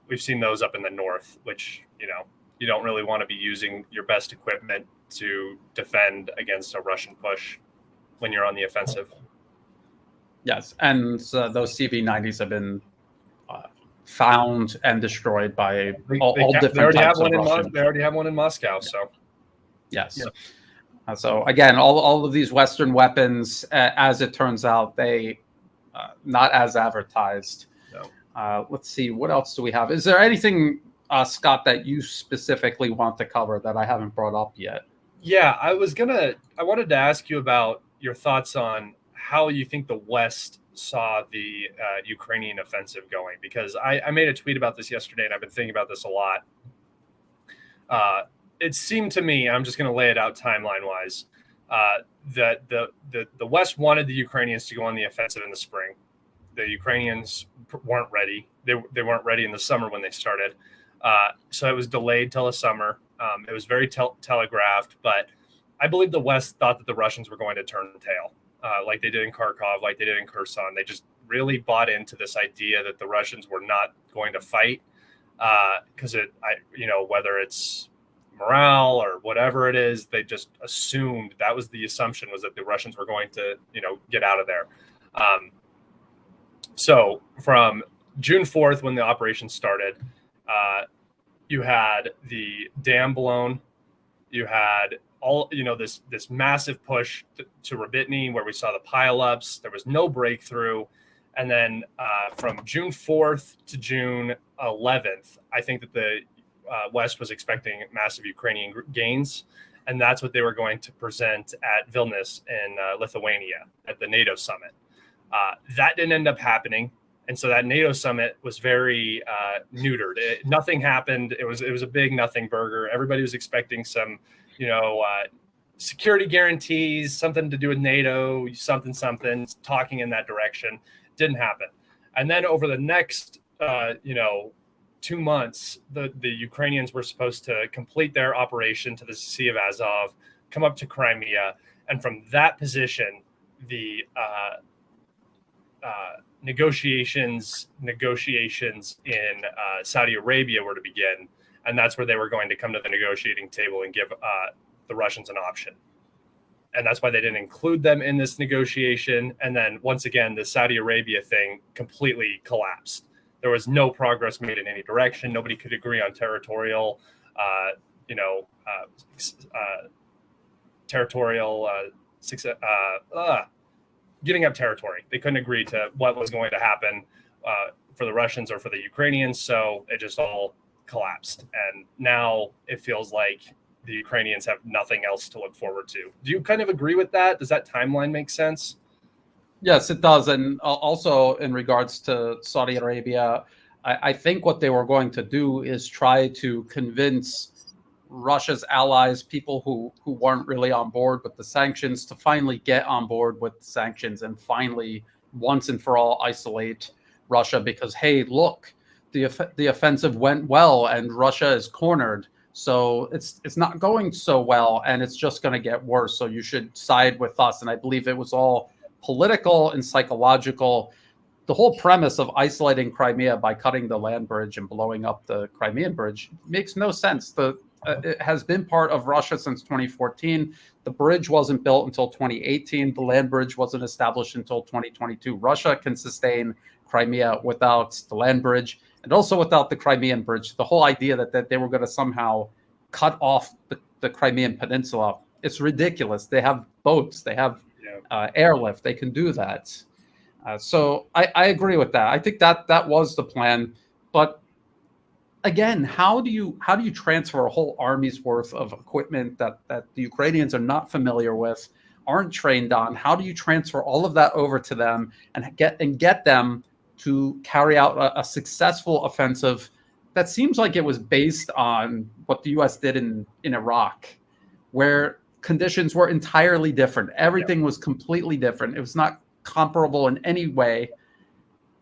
We've seen those up in the north, which, you don't really want to be using your best equipment to defend against a Russian push when you're on the offensive.
Yes, and those CV90s have been found and destroyed by all different types of Russian.
They already have one in Moscow, so.
Yes. Yeah. So again, all of these Western weapons, as it turns out, they not as advertised. No. Let's see, what else do we have? Is there anything, Scott, that you specifically want to cover that I haven't brought up yet?
Yeah, I wanted to ask you about your thoughts on how you think the West saw the Ukrainian offensive going, because I made a tweet about this yesterday, and I've been thinking about this a lot. It seemed to me, I'm just going to lay it out timeline-wise, that the West wanted the Ukrainians to go on the offensive in the spring. The Ukrainians weren't ready. They weren't ready in the summer when they started. So it was delayed till the summer. It was very telegraphed, but I believe the West thought that the Russians were going to turn the tail, like they did in Kharkov, like they did in Kherson. They just really bought into this idea that the Russians were not going to fight, because whether it's morale or whatever it is, they just assumed that was the assumption, was that the Russians were going to, get out of there. So from June 4th, when the operation started, you had the dam blown. You had all, this massive push to Rabitny, where we saw the pileups. There was no breakthrough. And then from June 4th to June 11th, I think that the West was expecting massive Ukrainian gains. And that's what they were going to present at Vilnius in Lithuania at the NATO summit. That didn't end up happening. And so that NATO summit was very neutered. Nothing happened. It was a big nothing burger. Everybody was expecting some, security guarantees, something to do with NATO, something, talking in that direction. Didn't happen. And then over the next, 2 months, the Ukrainians were supposed to complete their operation to the Sea of Azov, come up to Crimea, and from that position, the negotiations in Saudi Arabia were to begin, and that's where they were going to come to the negotiating table and give the Russians an option. And that's why they didn't include them in this negotiation. And then once again, the Saudi Arabia thing completely collapsed. There was no progress made in any direction. Nobody could agree on territorial giving up territory. They couldn't agree to what was going to happen for the Russians or for the Ukrainians. So it just all collapsed. And now it feels like the Ukrainians have nothing else to look forward to. Do you kind of agree with that? Does that timeline make sense?
Yes, it does. And also in regards to Saudi Arabia, I think what they were going to do is try to convince Russia's allies, people who weren't really on board with the sanctions, to finally get on board with the sanctions and finally, once and for all, isolate Russia. Because, hey, look, the offensive went well and Russia is cornered. So it's not going so well, and it's just going to get worse. So you should side with us. And I believe it was all political and psychological. The whole premise of isolating Crimea by cutting the land bridge and blowing up the Crimean bridge makes no sense. It has been part of Russia since 2014. The bridge wasn't built until 2018. The land bridge wasn't established until 2022. Russia can sustain Crimea without the land bridge and also without the Crimean bridge. The whole idea that they were going to somehow cut off the Crimean Peninsula, it's ridiculous. They have boats. They have airlift. They can do that. So I agree with that. I think that was the plan. But again, how do you transfer a whole army's worth of equipment that the Ukrainians are not familiar with, aren't trained on? How do you transfer all of that over to them and get them to carry out a successful offensive that seems like it was based on what the U.S. did in Iraq, where conditions were entirely different. Everything was completely different. It was not comparable in any way.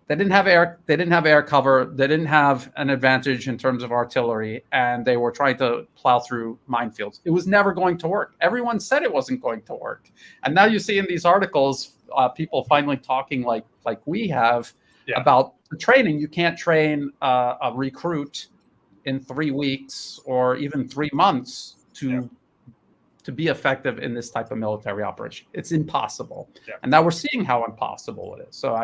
They didn't have air. They didn't have air cover. They didn't have an advantage in terms of artillery, and they were trying to plow through minefields. It was never going to work. Everyone said it wasn't going to work, and now you see in these articles people finally talking like we have about the training. You can't train a recruit in 3 weeks or even 3 months to be effective in this type of military operation. It's impossible, and now we're seeing how impossible it is. So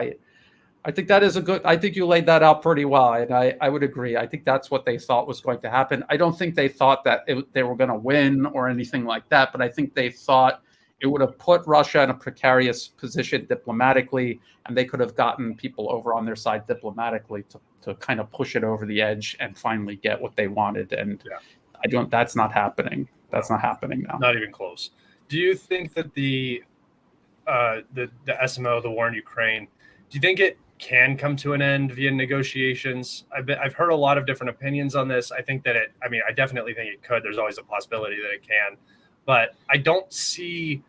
I think that is I think you laid that out pretty well, and I would agree. I think that's what they thought was going to happen. I don't think they thought that they were going to win or anything like that, but I think they thought it would have put Russia in a precarious position diplomatically, and they could have gotten people over on their side diplomatically to kind of push it over the edge and finally get what they wanted. And that's not happening. That's not happening now.
Not even close. Do you think that the SMO, the war in Ukraine, do you think it can come to an end via negotiations? I've heard a lot of different opinions on this. I think that I definitely think it could. There's always a possibility that it can, but I don't see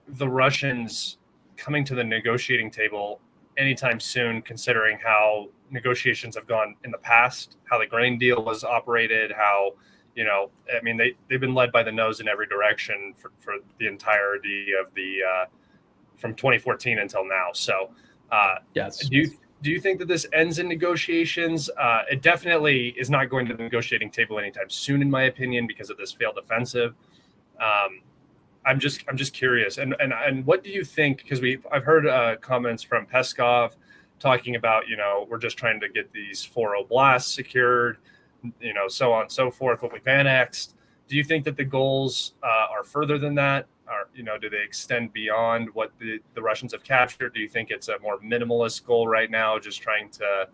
the Russians coming to the negotiating table anytime soon, considering how negotiations have gone in the past, how the grain deal was operated, how, they've been led by the nose in every direction for the entirety of from 2014 until now. So,
yes.
Do you think that this ends in negotiations? It definitely is not going to the negotiating table anytime soon, in my opinion, because of this failed offensive. I'm just curious. And what do you think? Because I've heard comments from Peskov talking about, we're just trying to get these 4 oblasts secured, so on and so forth, what we've annexed. Do you think that the goals are further than that? Or, do they extend beyond what the Russians have captured? Do you think it's a more minimalist goal right now, just trying to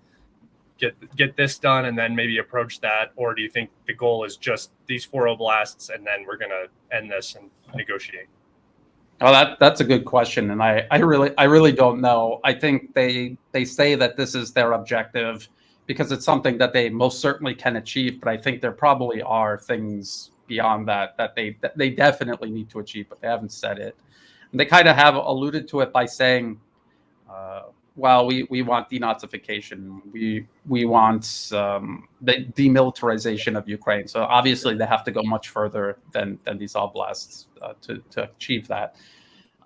get this done and then maybe approach that? Or do you think the goal is just these 4 oblasts and then we're going to end this and negotiate?
Well, that's a good question, and I really don't know. I think they say that this is their objective because it's something that they most certainly can achieve, but I think there probably are things beyond that they definitely need to achieve, but they haven't said it. And they kind of have alluded to it by saying, well, we want denazification, we want the demilitarization of Ukraine. So obviously they have to go much further than these oblasts to achieve that.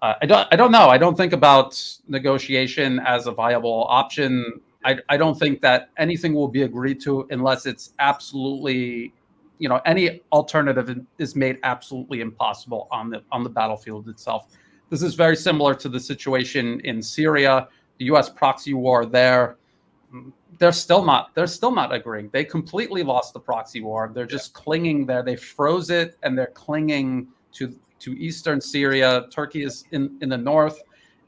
I don't know. I don't think about negotiation as a viable option. I don't think that anything will be agreed to unless it's absolutely, any alternative is made absolutely impossible on the battlefield itself. This is very similar to the situation in Syria, the U.S. proxy war there. They're still not agreeing. They completely lost the proxy war. They're just clinging there. They froze it and they're clinging to eastern Syria. Turkey is in the north,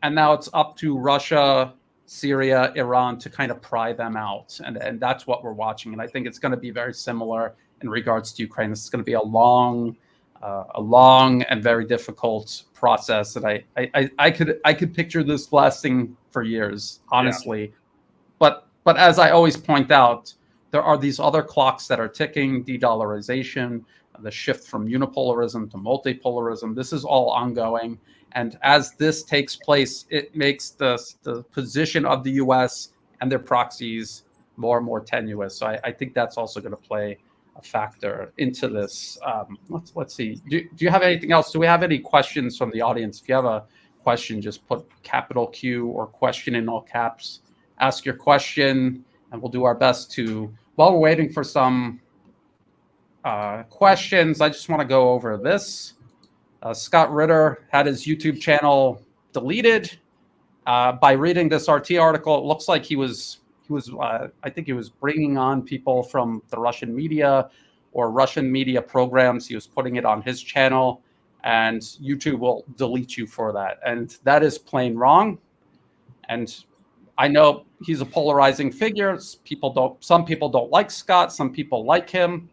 and now it's up to Russia, Syria, Iran to kind of pry them out, and that's what we're watching. And I think it's going to be very similar in regards to Ukraine. This is going to be a long and very difficult process that I could picture this lasting for years, honestly. But as I always point out, there are these other clocks that are ticking: de-dollarization, the shift from unipolarism to multipolarism. This is all ongoing. And as this takes place, it makes the position of the U.S. and their proxies more and more tenuous. So I think that's also going to play a factor into this. Let's see. Do you have anything else? Do we have any questions from the audience? If you have a question, just put capital Q or question in all caps. Ask your question, and we'll do our best to, while we're waiting for some questions, I just want to go over this. Scott Ritter had his YouTube channel deleted. By reading this RT article, it looks like he was I think he was bringing on people from the Russian media or Russian media programs. He was putting it on his channel, and YouTube will delete you for that. And that is plain wrong. And I know he's a polarizing figure. Some people don't like Scott. Some people like him.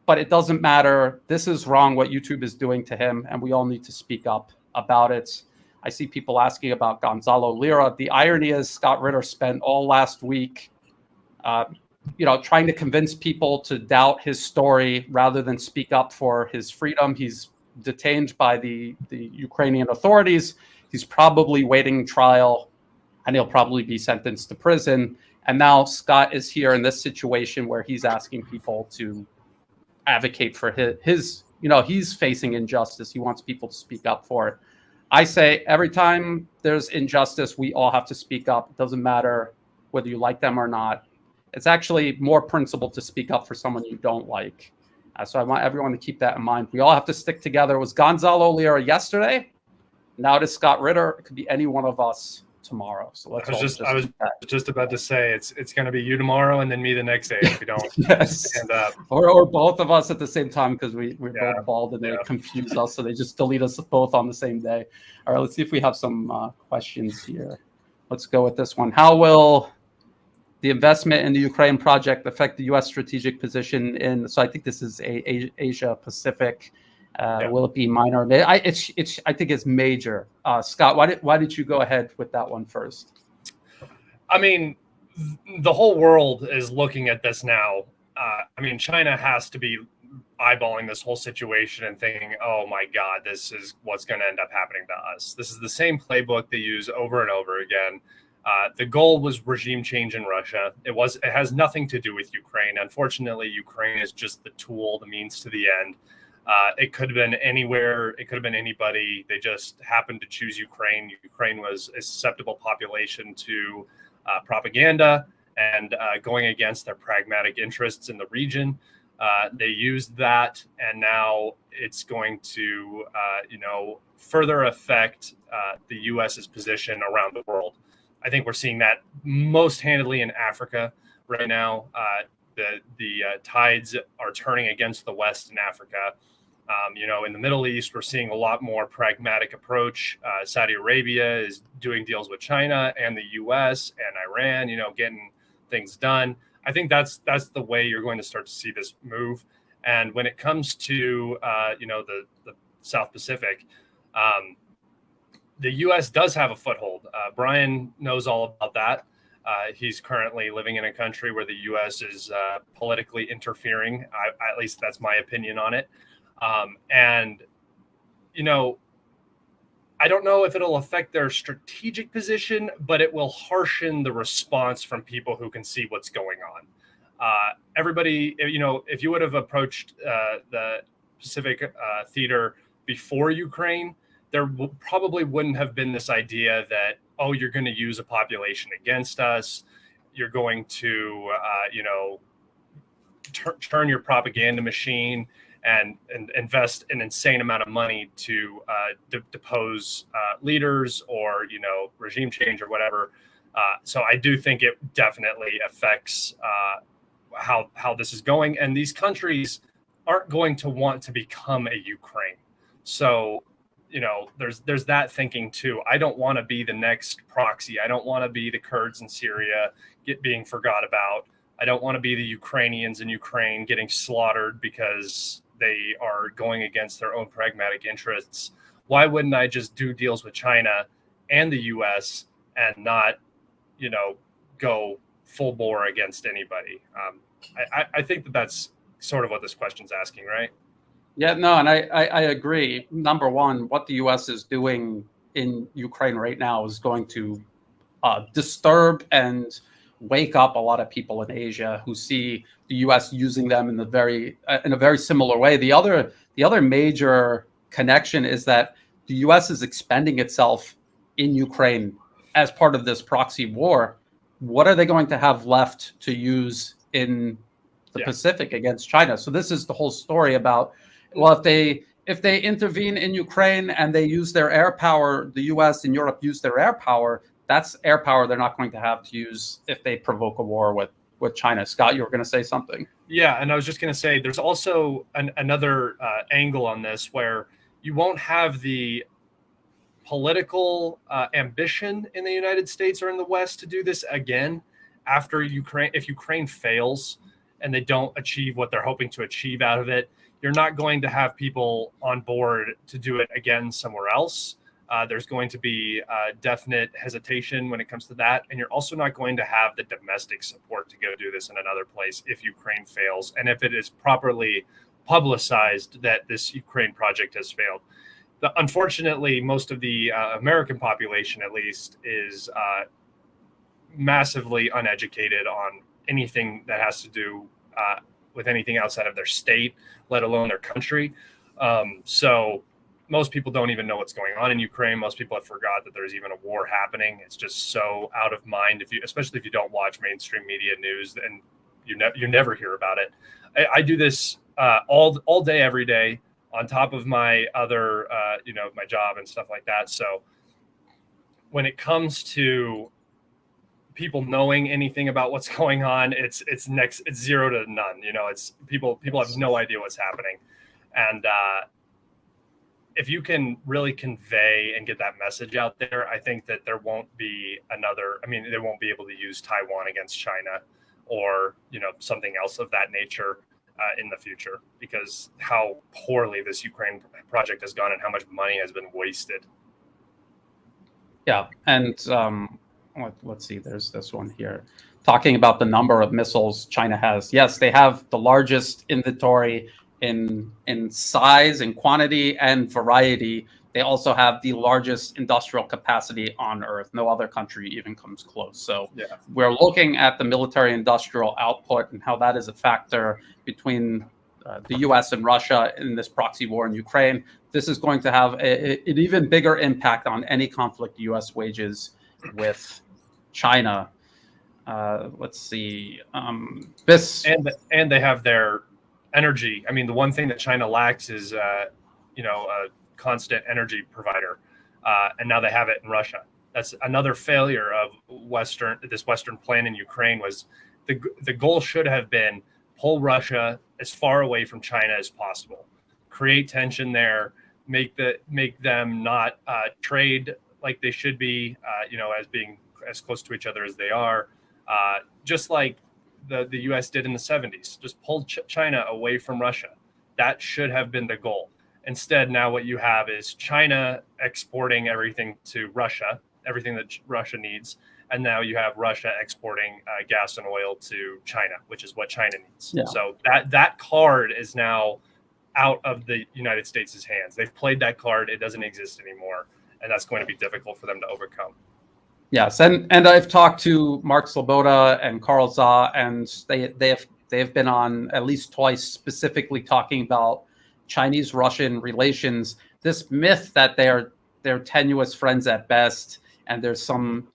But it doesn't matter. This is wrong what YouTube is doing to him, and we all need to speak up about it. I see people asking about Gonzalo Lira. The irony is Scott Ritter spent all last week, trying to convince people to doubt his story rather than speak up for his freedom. He's detained by the Ukrainian authorities. He's probably waiting trial, and he'll probably be sentenced to prison. And now Scott is here in this situation where he's asking people to advocate for his he's facing injustice. He wants people to speak up for it. I say every time there's injustice, we all have to speak up. It doesn't matter whether you like them or not. It's actually more principled to speak up for someone you don't like. So I want everyone to keep that in mind. We all have to stick together. It was Gonzalo Lira yesterday. Now it is Scott Ritter. It could be any one of us tomorrow. So let's
I was just about to say it's going to be you tomorrow and then me the next day if we don't stand up.
Or both of us at the same time, because we're both bald and they confuse us. So they just delete us both on the same day. All right, let's see if we have some questions here. Let's go with this one. How will the investment in the Ukraine project affect the U.S. strategic position in? So I think this is Asia Pacific. Will it be minor? I think it's major. Scott, why did you go ahead with that one first?
I mean, the whole world is looking at this now. I mean, China has to be eyeballing this whole situation and thinking, oh my God, this is what's going to end up happening to us. This is the same playbook they use over and over again. The goal was regime change in Russia. It has nothing to do with Ukraine. Unfortunately, Ukraine is just the tool, the means to the end. It could have been anywhere. It could have been anybody. They just happened to choose Ukraine. Ukraine was a susceptible population to propaganda and going against their pragmatic interests in the region. They used that, and now it's going to, further affect the U.S.'s position around the world. I think we're seeing that most handedly in Africa right now. The tides are turning against the West in Africa. In the Middle East, we're seeing a lot more pragmatic approach. Saudi Arabia is doing deals with China and the U.S. and Iran, getting things done. I think that's the way you're going to start to see this move. And when it comes to, the South Pacific, the U.S. does have a foothold. Brian knows all about that. He's currently living in a country where the U.S. is politically interfering. At least that's my opinion on it. I don't know if it'll affect their strategic position, but it will harshen the response from people who can see what's going on. Everybody, if you would have approached the Pacific theater before Ukraine, there probably wouldn't have been this idea that, oh, you're going to use a population against us. You're going to, turn your propaganda machine and invest an insane amount of money to depose leaders or, regime change or whatever. So I do think it definitely affects how this is going. And these countries aren't going to want to become a Ukraine. So, there's that thinking too. I don't want to be the next proxy. I don't want to be the Kurds in Syria being forgot about. I don't want to be the Ukrainians in Ukraine getting slaughtered because they are going against their own pragmatic interests. Why wouldn't I just do deals with China and the US and not, go full bore against anybody? I think that's sort of what this question's asking, right?
Yeah, no, and I agree. Number one, what the U.S. is doing in Ukraine right now is going to disturb and wake up a lot of people in Asia who see the U.S. using them in a very similar way. The other major connection is that the U.S. is expending itself in Ukraine as part of this proxy war. What are they going to have left to use in the Pacific against China? So this is the whole story about, well, if they intervene in Ukraine and they use their air power, the U.S. and Europe use their air power, that's air power they're not going to have to use if they provoke a war with China. Scott, you were going to say something.
Yeah, and I was just going to say there's also another angle on this where you won't have the political ambition in the United States or in the West to do this again after Ukraine. If Ukraine fails and they don't achieve what they're hoping to achieve out of it, you're not going to have people on board to do it again somewhere else. There's going to be definite hesitation when it comes to that. And you're also not going to have the domestic support to go do this in another place if Ukraine fails. And if it is properly publicized that this Ukraine project has failed. Unfortunately, most of the American population, at least, is massively uneducated on anything that has to do with anything outside of their state, let alone their country. So most people don't even know what's going on in Ukraine. Most people have forgot that there's even a war happening. It's just so out of mind, especially if you don't watch mainstream media news, and you never hear about it. I do this all day, every day, on top of my other, my job and stuff like that. So when it comes to people knowing anything about what's going on, it's 0 to none. It's people have no idea what's happening. And if you can really convey and get that message out there, I think that there won't be they won't be able to use Taiwan against China or, something else of that nature in the future, because how poorly this Ukraine project has gone and how much money has been wasted.
Yeah. And let's see, there's this one here talking about the number of missiles China has. Yes, they have the largest inventory in size and quantity and variety. They also have the largest industrial capacity on Earth. No other country even comes close. So we're looking at the military industrial output and how that is a factor between the US and Russia in this proxy war in Ukraine. This is going to have an even bigger impact on any conflict the US wages with China. Let's see. This
and they have their energy. I mean, the one thing that China lacks is a constant energy provider, and now they have it in Russia. That's another failure of this Western plan in Ukraine. Was the goal should have been pull Russia as far away from China as possible, create tension there, make them not trade like they should be, as being as close to each other as they are, just like the U.S. did in the 70s. Just pull China away from Russia. That should have been the goal. Instead, now what you have is China exporting everything to Russia, everything that Russia needs, and now you have Russia exporting gas and oil to China, which is what China needs. Yeah. So that card is now out of the United States' hands. They've played that card. It doesn't exist anymore, and that's going to be difficult for them to overcome.
Yes, and I've talked to Mark Sloboda and Carl Za, and they've been on at least twice specifically talking about Chinese-Russian relations. This myth that they're tenuous friends at best, and there's some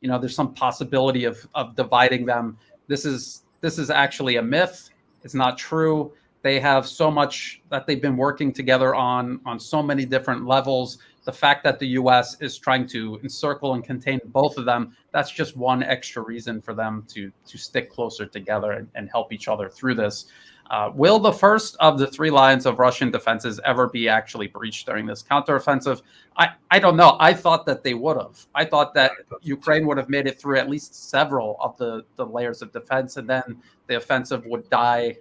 possibility of dividing them. This is actually a myth. It's not true. They have so much that they've been working together on so many different levels. The fact that the U.S. is trying to encircle and contain both of them, that's just one extra reason for them to stick closer together and help each other through this. Will the first of the 3 lines of Russian defenses ever be actually breached during this counteroffensive? I don't know. I thought that they would have. I thought that Ukraine would have made it through at least several of the layers of defense, and then the offensive would die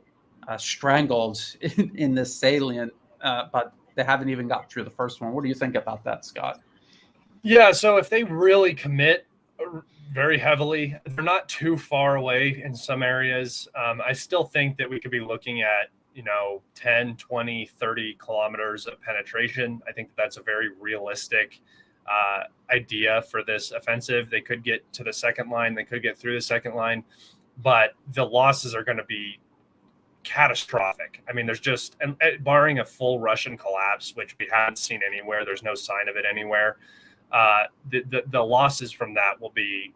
strangled in this salient. But they haven't even got through the first one. What do you think about that, Scott?
Yeah, so if they really commit very heavily, they're not too far away in some areas. I still think that we could be looking at 10, 20, 30 kilometers of penetration. I think that's a very realistic idea for this offensive. They could get to the second line. They could get through the second line, but the losses are going to be catastrophic. I mean, there's just, and barring a full Russian collapse, which we haven't seen anywhere, there's no sign of it anywhere. The losses from that will be,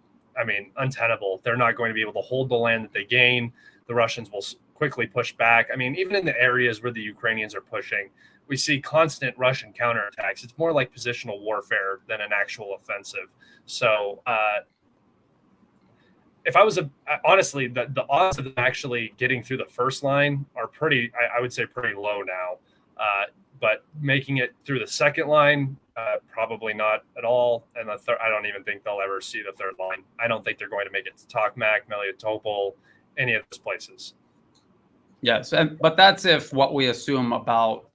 untenable. They're not going to be able to hold the land that they gain. The Russians will quickly push back. I mean, even in the areas where the Ukrainians are pushing, we see constant Russian counterattacks. It's more like positional warfare than an actual offensive. So, if I was honestly, the odds of them actually getting through the first line are pretty, I would say pretty low now. But making it through the second line, probably not at all. And the third, I don't even think they'll ever see the third line. I don't think they're going to make it to Tokmak, Melitopol, any of those places.
Yes, but that's if what we assume about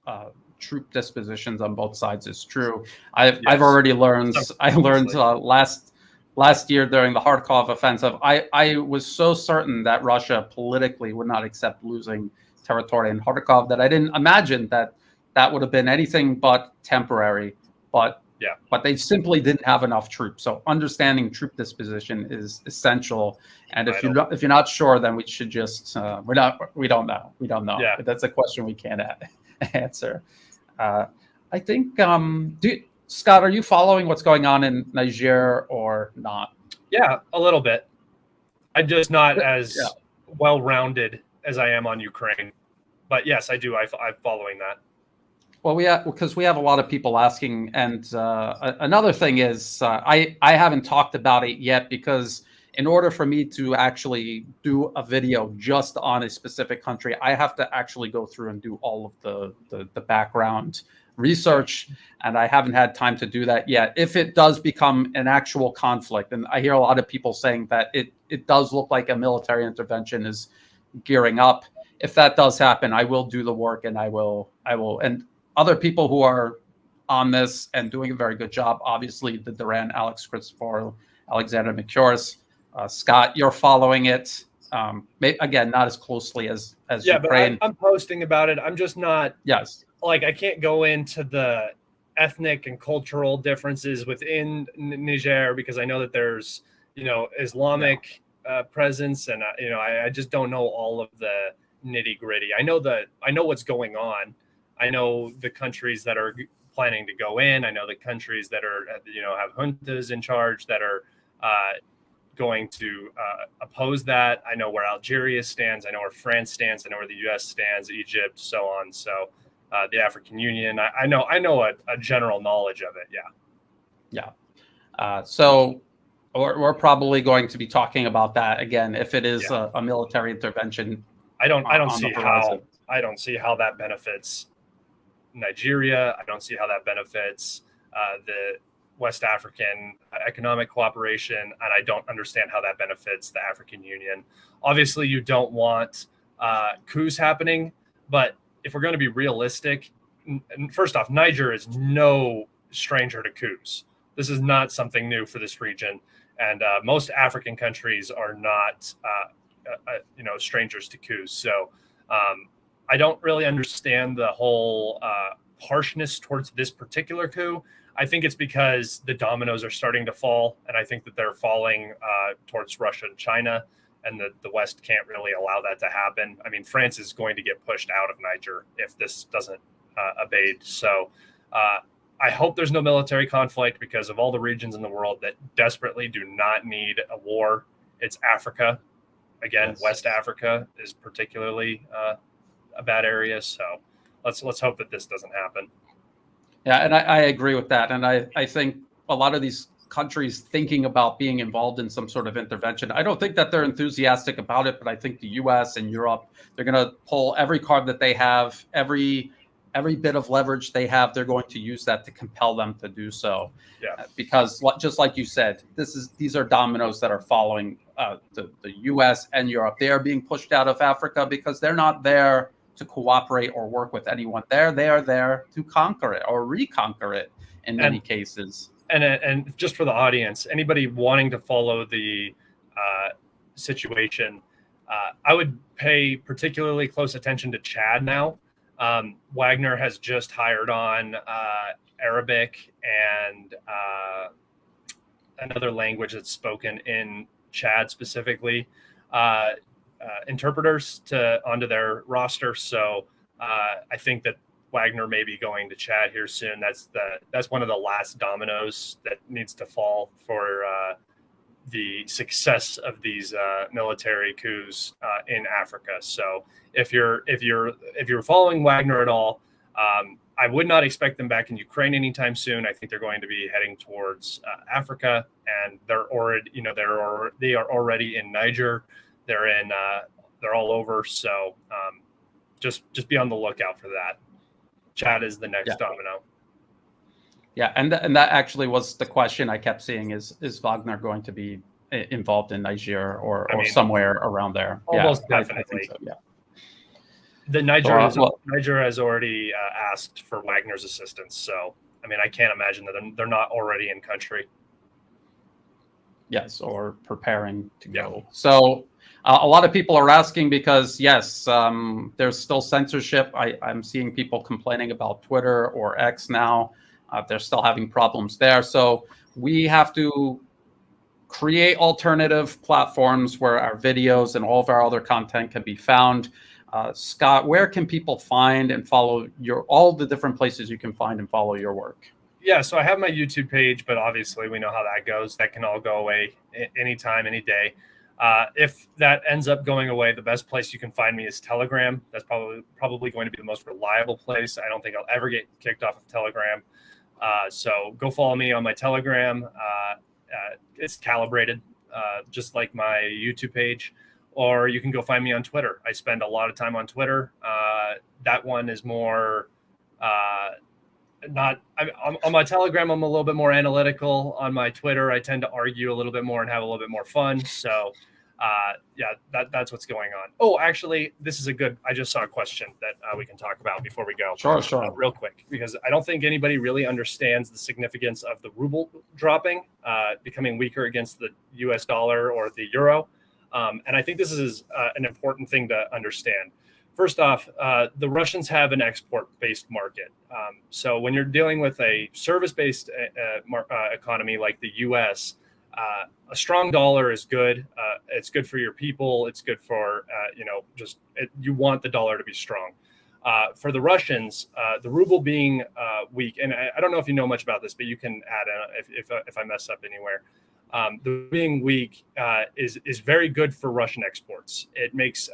troop dispositions on both sides is true. I've already learned. I learned last year during the Kharkov offensive. I was so certain that Russia politically would not accept losing territory in Kharkov that I didn't imagine that would have been anything but temporary. But they simply didn't have enough troops. So understanding troop disposition is essential. And if you're not sure, then we should just we don't know.
Yeah.
That's a question we can't answer. I think Scott, are you following what's going on in Niger or not?
Yeah, a little bit. I'm just not as well-rounded as I am on Ukraine. But yes, I do. I'm following that.
Well, because we have a lot of people asking, and another thing is I haven't talked about it yet because in order for me to actually do a video just on a specific country, I have to actually go through and do all of the background research, and I haven't had time to do that yet. If it does become an actual conflict, and I hear a lot of people saying that it does look like a military intervention is gearing up. If that does happen, I will do the work, and I will, and other people who are on this and doing a very good job, obviously the Duran, Alex Christopher, Alexander McCures, Scott, you're following it. Again, not as closely as Ukraine.
But I'm posting about it. I'm just not.
Yes.
Like, I can't go into the ethnic and cultural differences within Niger because I know that there's, Islamic presence, and I just don't know all of the nitty gritty. I know what's going on. I know the countries that are planning to go in. I know the countries that are, have juntas in charge that are going to oppose that. I know where Algeria stands. I know where France stands. I know where the U.S. stands, Egypt, so on. So the African Union. I know a general knowledge of it. Yeah.
Yeah. So we're probably going to be talking about that again if it is a military intervention.
I don't see how that benefits Nigeria. I don't see how that benefits the West African economic cooperation, and I don't understand how that benefits the African Union. Obviously, you don't want coups happening, but if we're going to be realistic, first off, Niger is no stranger to coups. This is not something new for this region, and most African countries are not, strangers to coups. So I don't really understand the whole harshness towards this particular coup. I think it's because the dominoes are starting to fall, and I think that they're falling towards Russia and China, and the West can't really allow that to happen. I mean, France is going to get pushed out of Niger if this doesn't abate. So I hope there's no military conflict because of all the regions in the world that desperately do not need a war. It's Africa. Again, yes. West Africa is particularly a bad area. So let's hope that this doesn't happen.
Yeah, and I agree with that. And I think a lot of these countries thinking about being involved in some sort of intervention, I don't think that they're enthusiastic about it, but I think the US and Europe, they're going to pull every card that they have, every bit of leverage they have, they're going to use that to compel them to do so.
Yeah.
Because just like you said, these are dominoes that are following the US and Europe. They are being pushed out of Africa because they're not there to cooperate or work with anyone. They are there to conquer it or reconquer it in many cases.
And just for the audience, anybody wanting to follow the situation, I would pay particularly close attention to Chad now. Wagner has just hired on Arabic and another language that's spoken in Chad specifically, interpreters onto their roster. So I think that Wagner may be going to Chad here soon. That's one of the last dominoes that needs to fall for the success of these military coups in Africa. So if you're following Wagner at all, I would not expect them back in Ukraine anytime soon. I think they're going to be heading towards Africa, and they are already in Niger. They're all over. So just be on the lookout for that. Chad is the next domino.
Yeah, and that actually was the question I kept seeing: is Wagner going to be involved in Niger or somewhere around there?
Almost definitely.
I think so,
The Niger has already asked for Wagner's assistance. So, I mean, I can't imagine that they're not already in country.
Yes, or preparing to go. So a lot of people are asking because, yes, there's still censorship. I'm seeing people complaining about Twitter or X now. They're still having problems there. So we have to create alternative platforms where our videos and all of our other content can be found. Scott, where can people find and follow all the different places you can find and follow your work?
Yeah, so I have my YouTube page, but obviously we know how that goes. That can all go away anytime, any day. If that ends up going away, the best place you can find me is Telegram. That's probably going to be the most reliable place. I don't think I'll ever get kicked off of Telegram. So go follow me on my Telegram. It's Kalibrated, just like my YouTube page. Or you can go find me on Twitter. I spend a lot of time on Twitter. That one is more... on my Telegram, I'm a little bit more analytical. On my Twitter, I tend to argue a little bit more and have a little bit more fun. So, that's what's going on. Oh, actually, this is I just saw a question that we can talk about before we go.
Sure.
Real quick, because I don't think anybody really understands the significance of the ruble dropping, becoming weaker against the US dollar or the euro. And I think this is an important thing to understand. First off, the Russians have an export-based market. So when you're dealing with a service-based economy like the U.S., a strong dollar is good. It's good for your people. It's good for, you want the dollar to be strong. For the Russians, the ruble being weak, and I don't know if you know much about this, but you can add if I mess up anywhere. The being weak is very good for Russian exports. It makes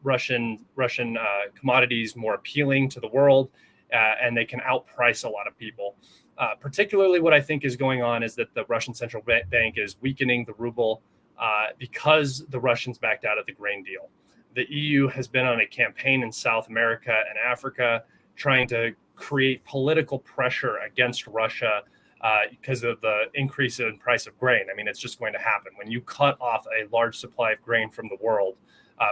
Russian commodities more appealing to the world, and they can outprice a lot of people. Particularly, what I think is going on is that the Russian central bank is weakening the ruble because the Russians backed out of the grain deal. The EU has been on a campaign in South America and Africa trying to create political pressure against Russia because of the increase in price of grain. I mean, it's just going to happen. When you cut off a large supply of grain from the world,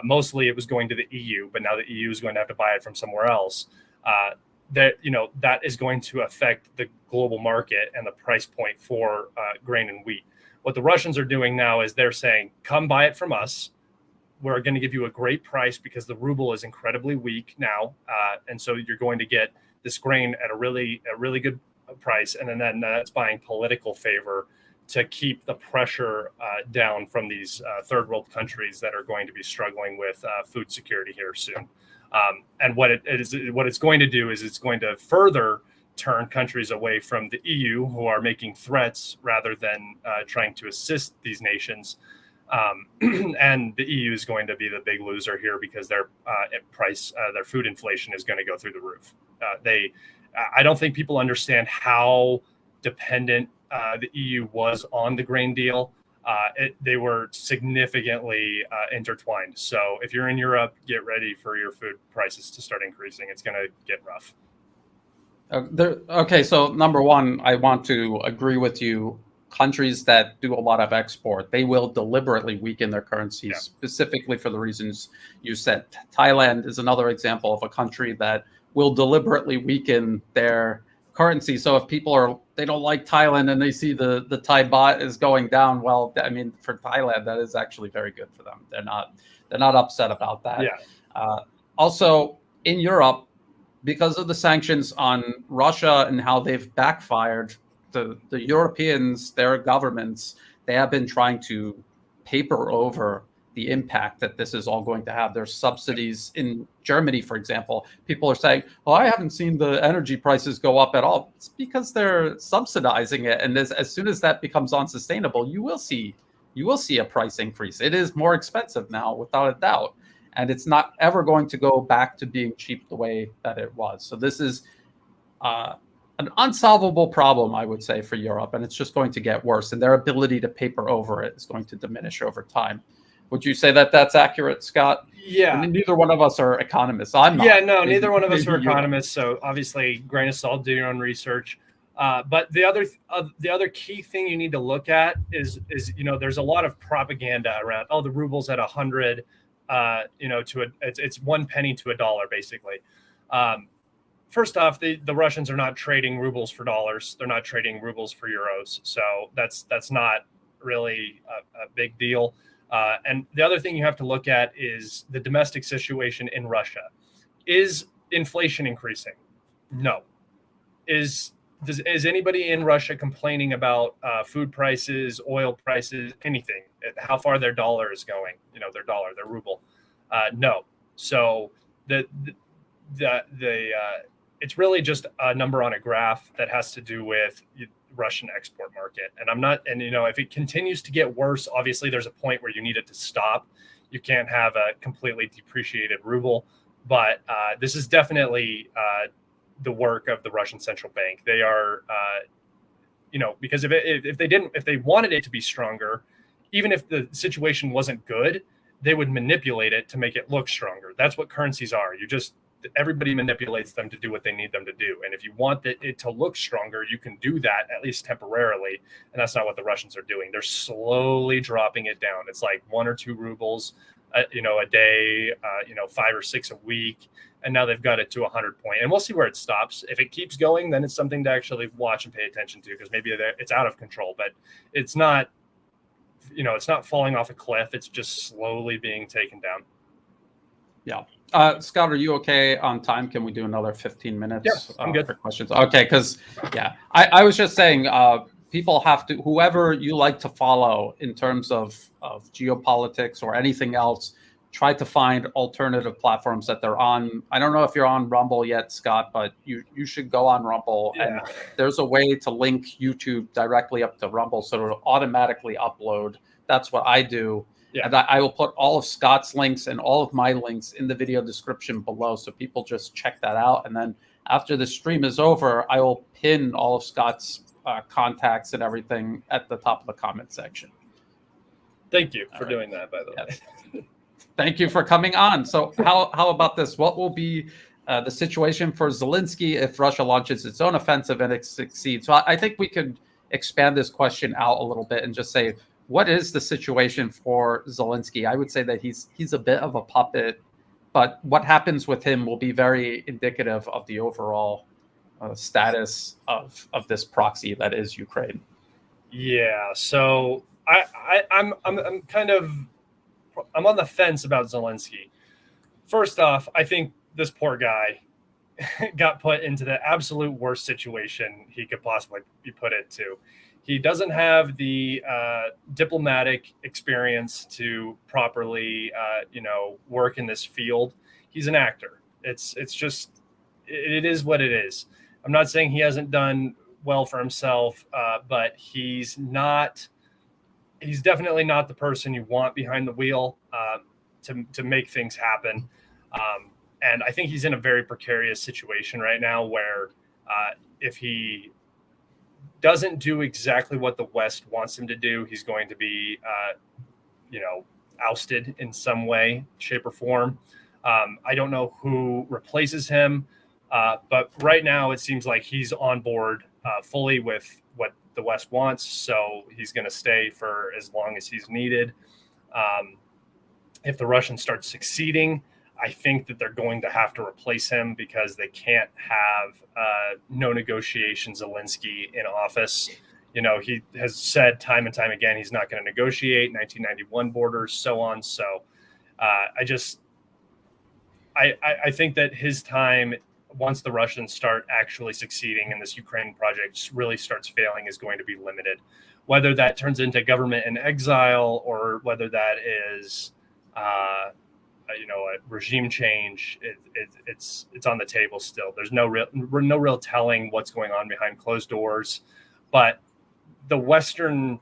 mostly it was going to the EU, but now the EU is going to have to buy it from somewhere else. That is going to affect the global market and the price point for grain and wheat. What the Russians are doing now is they're saying, come buy it from us. We're going to give you a great price because the ruble is incredibly weak now. And so you're going to get this grain at a really good price, and then that's buying political favor to keep the pressure down from these third world countries that are going to be struggling with food security here soon. And what it's going to do is it's going to further turn countries away from the EU, who are making threats rather than trying to assist these nations. And the EU is going to be the big loser here because their food inflation is going to go through the roof. I don't think people understand how dependent the EU was on the grain deal. They were significantly intertwined. So if you're in Europe, get ready for your food prices to start increasing. It's going to get rough.
Okay, so number one, I want to agree with you. Countries that do a lot of export, they will deliberately weaken their currencies, specifically for the reasons you said. Thailand is another example of a country that will deliberately weaken their currency. So if they don't like Thailand and they see the Thai baht is going down, well, I mean, for Thailand, that is actually very good for them. They're not upset about that.
Yeah.
Also, in Europe, because of the sanctions on Russia and how they've backfired, the Europeans, their governments, they have been trying to paper over the impact that this is all going to have. There's subsidies in Germany, for example. People are saying, "Oh, I haven't seen the energy prices go up at all." It's because they're subsidizing it, and as soon as that becomes unsustainable, you will see a price increase. It is more expensive now, without a doubt, and it's not ever going to go back to being cheap the way that it was. So this is an unsolvable problem, I would say, for Europe, and it's just going to get worse, and their ability to paper over it is going to diminish over time. Would you say that that's accurate, Scott?
Yeah.
I mean, neither one of us are economists. I'm not.
Yeah, no, neither one of us are economists. So obviously, grain of salt, do your own research. But the other key thing you need to look at is there's a lot of propaganda around. Oh, the ruble's at 100. it's 1 penny to a dollar, basically. First off, the Russians are not trading rubles for dollars. They're not trading rubles for euros. So that's not really a big deal. And the other thing you have to look at is the domestic situation in Russia. Is inflation increasing? No. Is anybody in Russia complaining about food prices, oil prices, anything? How far their dollar is going? Their ruble. No. So it's really just a number on a graph that has to do with Russian export market. And if it continues to get worse, obviously there's a point where you need it to stop. You can't have a completely depreciated ruble, but this is definitely the work of the Russian central bank. They are, because if they wanted it to be stronger, even if the situation wasn't good, they would manipulate it to make it look stronger. That's what currencies are. Everybody manipulates them to do what they need them to do. And if you want it to look stronger, you can do that, at least temporarily. And that's not what the Russians are doing. They're slowly dropping it down. It's like 1 or 2 rubles, a day, 5 or 6 a week. And now they've got it to 100 point. And we'll see where it stops. If it keeps going, then it's something to actually watch and pay attention to, because maybe it's out of control, but it's not, it's not falling off a cliff. It's just slowly being taken down.
Yeah. Scott, are you okay on time? Can we do another 15 minutes?
Yes, I'm good
for questions. Okay, because I was just saying, people have to, whoever you like to follow in terms of geopolitics or anything else, try to find alternative platforms that they're on. I don't know if you're on Rumble yet, Scott, but you should go on Rumble.
Yeah.
And there's a way to link YouTube directly up to Rumble, so it'll automatically upload. That's what I do. Yeah. And I will put all of Scott's links and all of my links in the video description below, so people just check that out. And then after the stream is over, I will pin all of Scott's contacts and everything at the top of the comment section.
Thank you for doing that, by the way.
Thank you for coming on. So how about this? What will be the situation for Zelensky if Russia launches its own offensive and it succeeds? So I think we could expand this question out a little bit and just say, what is the situation for Zelensky? I would say that he's a bit of a puppet, but what happens with him will be very indicative of the overall status of this proxy that is Ukraine.
Yeah. So I'm on the fence about Zelensky. First off, I think this poor guy got put into the absolute worst situation he could possibly be put into. He doesn't have the diplomatic experience to properly, work in this field. He's an actor. It is what it is. I'm not saying he hasn't done well for himself, but he's definitely not the person you want behind the wheel to make things happen. And I think he's in a very precarious situation right now where if he doesn't do exactly what the West wants him to do, he's going to be, ousted in some way, shape, or form. I don't know who replaces him, but right now it seems like he's on board fully with what the West wants, so he's going to stay for as long as he's needed. If the Russians start succeeding, I think that they're going to have to replace him because they can't have no negotiation Zelensky in office. He has said time and time again he's not going to negotiate 1991 borders, so on. So I think that his time, once the Russians start actually succeeding and this Ukraine project really starts failing, is going to be limited. Whether that turns into government in exile or whether that is a regime change, it's on the table still. There's no real telling what's going on behind closed doors, but the Western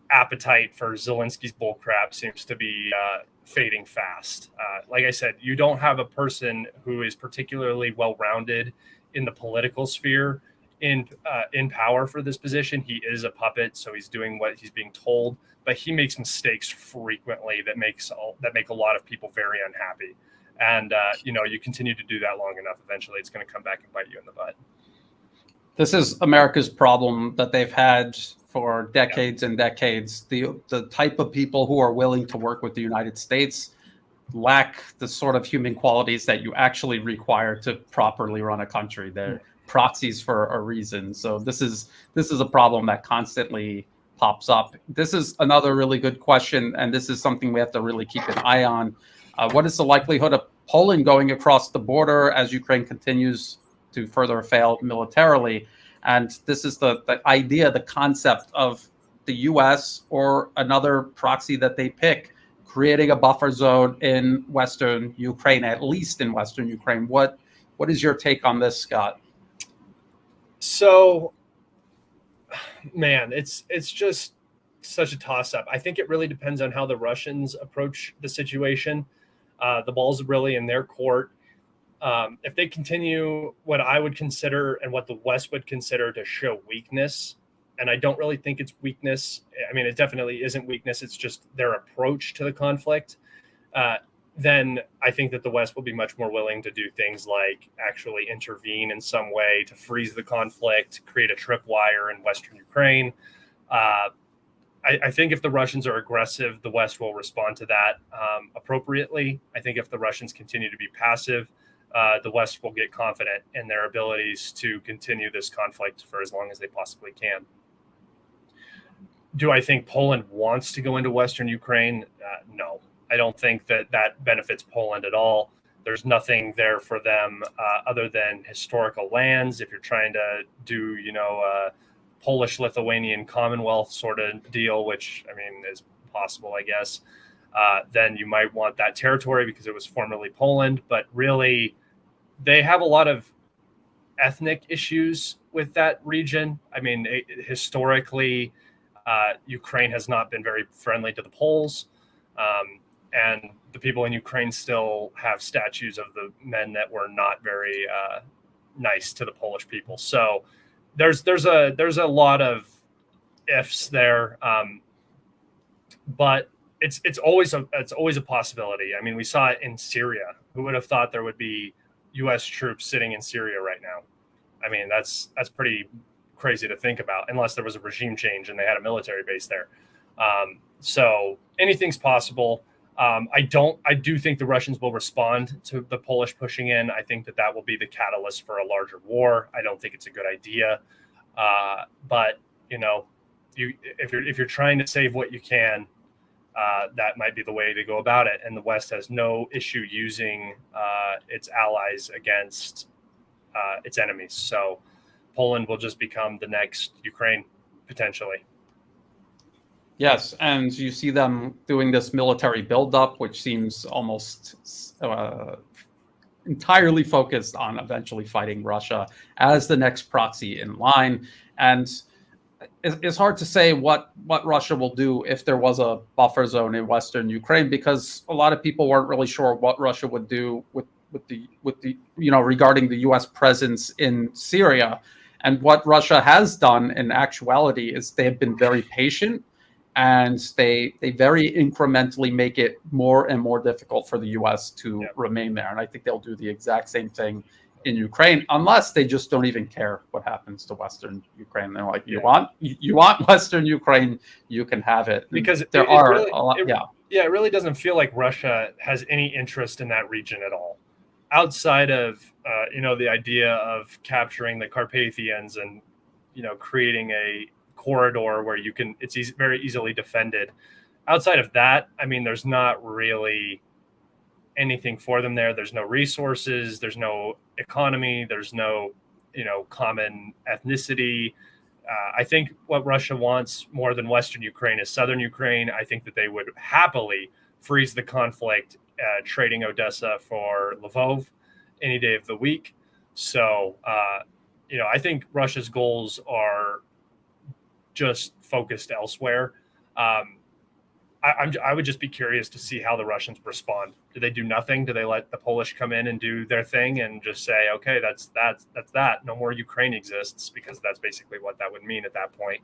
appetite for Zelensky's bullcrap seems to be fading fast. Like I said, you don't have a person who is particularly well-rounded in the political sphere in power for this position. He is a puppet, so he's doing what he's being told, but he makes mistakes frequently that make a lot of people very unhappy. And you continue to do that long enough, eventually it's going to come back and bite you in the butt.
This is America's problem that they've had for decades and decades. The type of people who are willing to work with the United States lack the sort of human qualities that you actually require to properly run a country. They're proxies for a reason. So this is a problem that constantly pops up. This is another really good question, and this is something we have to really keep an eye on. What is the likelihood of Poland going across the border as Ukraine continues to further fail militarily? And this is the idea, the concept of the US or another proxy that they pick, creating a buffer zone in Western Ukraine, at least in Western Ukraine. What is your take on this, Scott?
So, man, it's just such a toss-up. I think it really depends on how the Russians approach the situation. The ball's really in their court. If they continue what I would consider and what the West would consider to show weakness, and I don't really think it's weakness. I mean, it definitely isn't weakness. It's just their approach to the conflict. Then I think that the West will be much more willing to do things like actually intervene in some way to freeze the conflict, create a tripwire in Western Ukraine. I think if the Russians are aggressive, the West will respond to that appropriately. I think if the Russians continue to be passive, the West will get confident in their abilities to continue this conflict for as long as they possibly can. Do I think Poland wants to go into Western Ukraine? No, I don't think that benefits Poland at all. There's nothing there for them other than historical lands. If you're trying to do, Polish-Lithuanian Commonwealth sort of deal, which, I mean, is possible, I guess, then you might want that territory because it was formerly Poland. But really, they have a lot of ethnic issues with that region. I mean, historically, Ukraine has not been very friendly to the Poles. And the people in Ukraine still have statues of the men that were not very nice to the Polish people. So there's a lot of ifs there, but it's always a possibility. I mean, we saw it in Syria. Who would have thought there would be U.S. troops sitting in Syria right now? I mean, that's pretty crazy to think about, unless there was a regime change and they had a military base there. So anything's possible. I do think the Russians will respond to the Polish pushing in. I think that will be the catalyst for a larger war. I don't think it's a good idea. But if you're trying to save what you can, that might be the way to go about it. And the West has no issue using its allies against its enemies. So Poland will just become the next Ukraine, potentially.
Yes, and you see them doing this military buildup, which seems almost entirely focused on eventually fighting Russia as the next proxy in line. And it's hard to say what Russia will do if there was a buffer zone in Western Ukraine, because a lot of people weren't really sure what Russia would do with the regarding the U.S. presence in Syria. And what Russia has done in actuality is they have been very patient, and they very incrementally make it more and more difficult for the U.S. to remain there. And I think they'll do the exact same thing in Ukraine, unless they just don't even care what happens to Western Ukraine. They're like, you want Western Ukraine, you can have it.
Because
there are a lot.
It really doesn't feel like Russia has any interest in that region at all, outside of the idea of capturing the Carpathians and creating a corridor where it's very easily defended. Outside of that, I mean, there's not really anything for them there. There's no resources, there's no economy, there's no common ethnicity. I think what Russia wants more than Western Ukraine is Southern Ukraine. I think that they would happily freeze the conflict, trading Odessa for Lvov any day of the week. So I think Russia's goals are just focused elsewhere. I would just be curious to see how the Russians respond. Do they do nothing? Do they let the Polish come in and do their thing and just say, okay, that's that. No more Ukraine exists, because that's basically what that would mean at that point.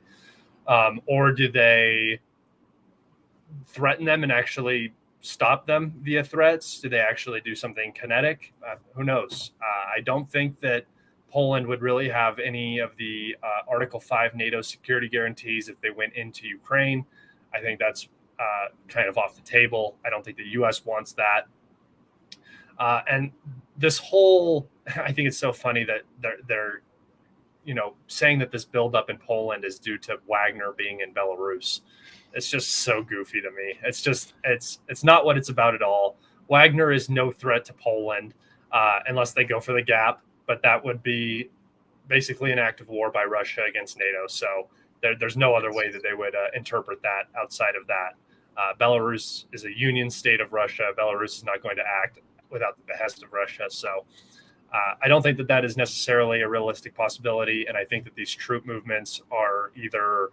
Or do they threaten them and actually stop them via threats? Do they actually do something kinetic? Who knows? I don't think that Poland would really have any of the Article 5 NATO security guarantees if they went into Ukraine. I think that's kind of off the table. I don't think the U.S. wants that. And this whole, I think it's so funny that they're saying that this buildup in Poland is due to Wagner being in Belarus. It's just so goofy to me. It's not what it's about at all. Wagner is no threat to Poland unless they go for the gap, but that would be basically an act of war by Russia against NATO. So there's no other way that they would interpret that outside of that. Belarus is a union state of Russia. Belarus is not going to act without the behest of Russia. So I don't think that is necessarily a realistic possibility. And I think that these troop movements are either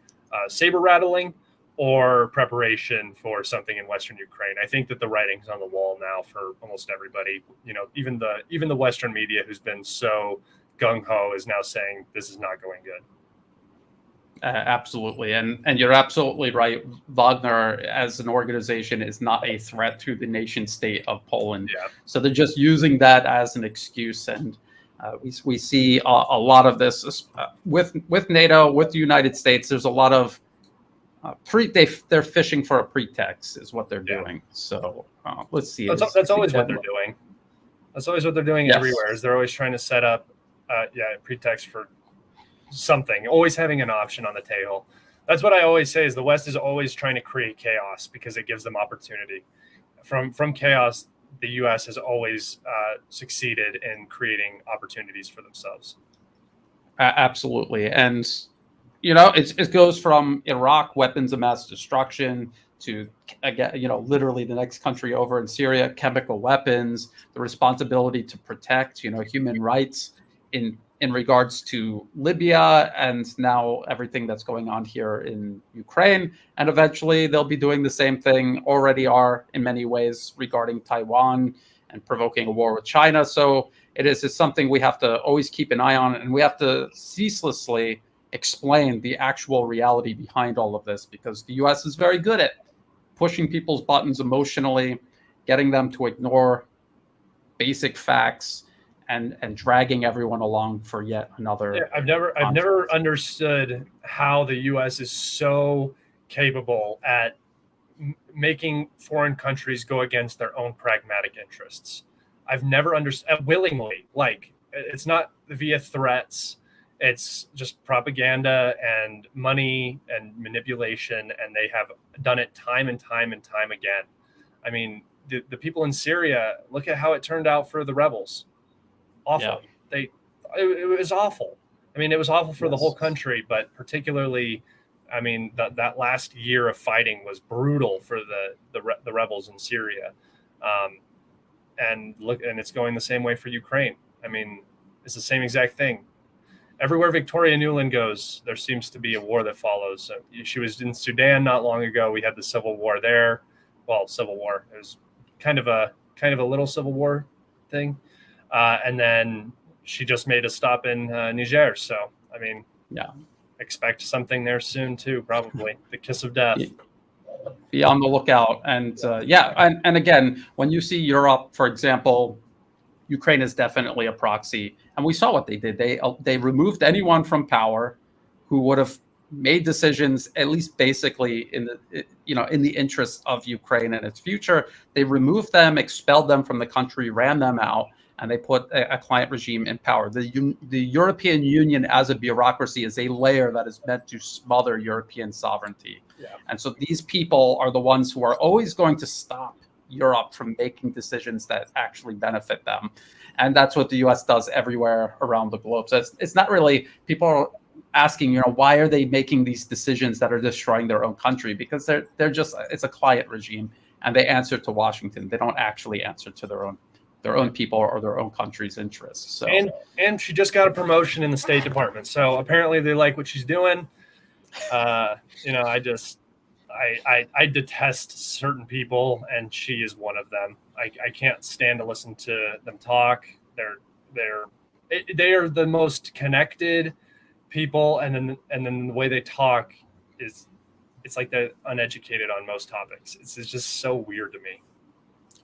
saber rattling or preparation for something in Western Ukraine. I think that the writing's on the wall now for almost everybody. Even the Western media, who's been so gung-ho, is now saying this is not going good.
Absolutely. And you're absolutely right. Wagner as an organization is not a threat to the nation state of Poland.
Yeah.
So they're just using that as an excuse. And we see a lot of this with NATO, with the United States. There's a lot of they're fishing for a pretext is what they're doing. So let's see.
That's always what they're doing. That's always what they're doing everywhere. Is they're always trying to set up a pretext for something, always having an option on the table. That's what I always say, is the West is always trying to create chaos because it gives them opportunity. From chaos, the U.S. has always succeeded in creating opportunities for themselves.
Absolutely. And, it goes from Iraq, weapons of mass destruction, to, again, literally the next country over in Syria, chemical weapons, the responsibility to protect, human rights in regards to Libya, and now everything that's going on here in Ukraine. And eventually they'll be doing the same thing, already are in many ways, regarding Taiwan and provoking a war with China. So it's something we have to always keep an eye on, and we have to ceaselessly explain the actual reality behind all of this, because the US is very good at pushing people's buttons emotionally, getting them to ignore basic facts, and dragging everyone along for yet another.
Yeah, I've never understood how the U.S. is so capable at making foreign countries go against their own pragmatic interests. I've never understood willingly. Like, it's not via threats. It's just propaganda and money and manipulation, and they have done it time and time and time again. I mean, the people in Syria, look at how it turned out for the rebels. Awful. Yeah. It was awful. I mean, it was awful for the whole country, but particularly, I mean, that last year of fighting was brutal for the rebels in Syria. And it's going the same way for Ukraine. I mean, it's the same exact thing. Everywhere Victoria Nuland goes, there seems to be a war that follows. So she was in Sudan not long ago. We had the civil war there. Well, civil war. It was kind of a little civil war thing. And then she just made a stop in Niger. So, I mean, expect something there soon too, probably. The kiss of death.
Be on the lookout. And and again, when you see Europe, for example, Ukraine is definitely a proxy. And we saw what they did. They removed anyone from power who would have made decisions, at least basically in the interest of Ukraine and its future. They removed them, expelled them from the country, ran them out, and they put a client regime in power. The European Union as a bureaucracy is a layer that is meant to smother European sovereignty. Yeah. And so these people are the ones who are always going to stop Europe from making decisions that actually benefit them. And that's what the US does everywhere around the globe. So it's not really, people are asking, why are they making these decisions that are destroying their own country? Because they're just, it's a client regime, and they answer to Washington. They don't actually answer to their own people or their own country's interests. So
and she just got a promotion in the State Department, so apparently they like what she's doing. I detest certain people, and she is one of them. I can't stand to listen to them talk. They are the most connected people, and then the way they talk it's like they're uneducated on most topics. It's just so weird to me.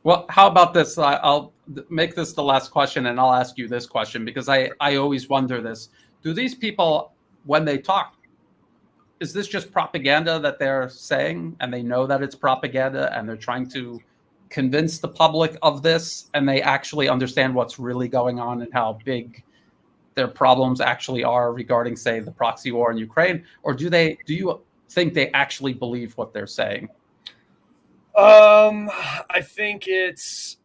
Well, how about this? I'll make this the last question, and I'll ask you this question, because I always wonder this. Do these people, when they talk, is this just propaganda that they're saying, and they know that it's propaganda, and they're trying to convince the public of this and they actually understand what's really going on and how big their problems actually are regarding, say, the proxy war in Ukraine? Or do you think they actually believe what they're saying?
I think it's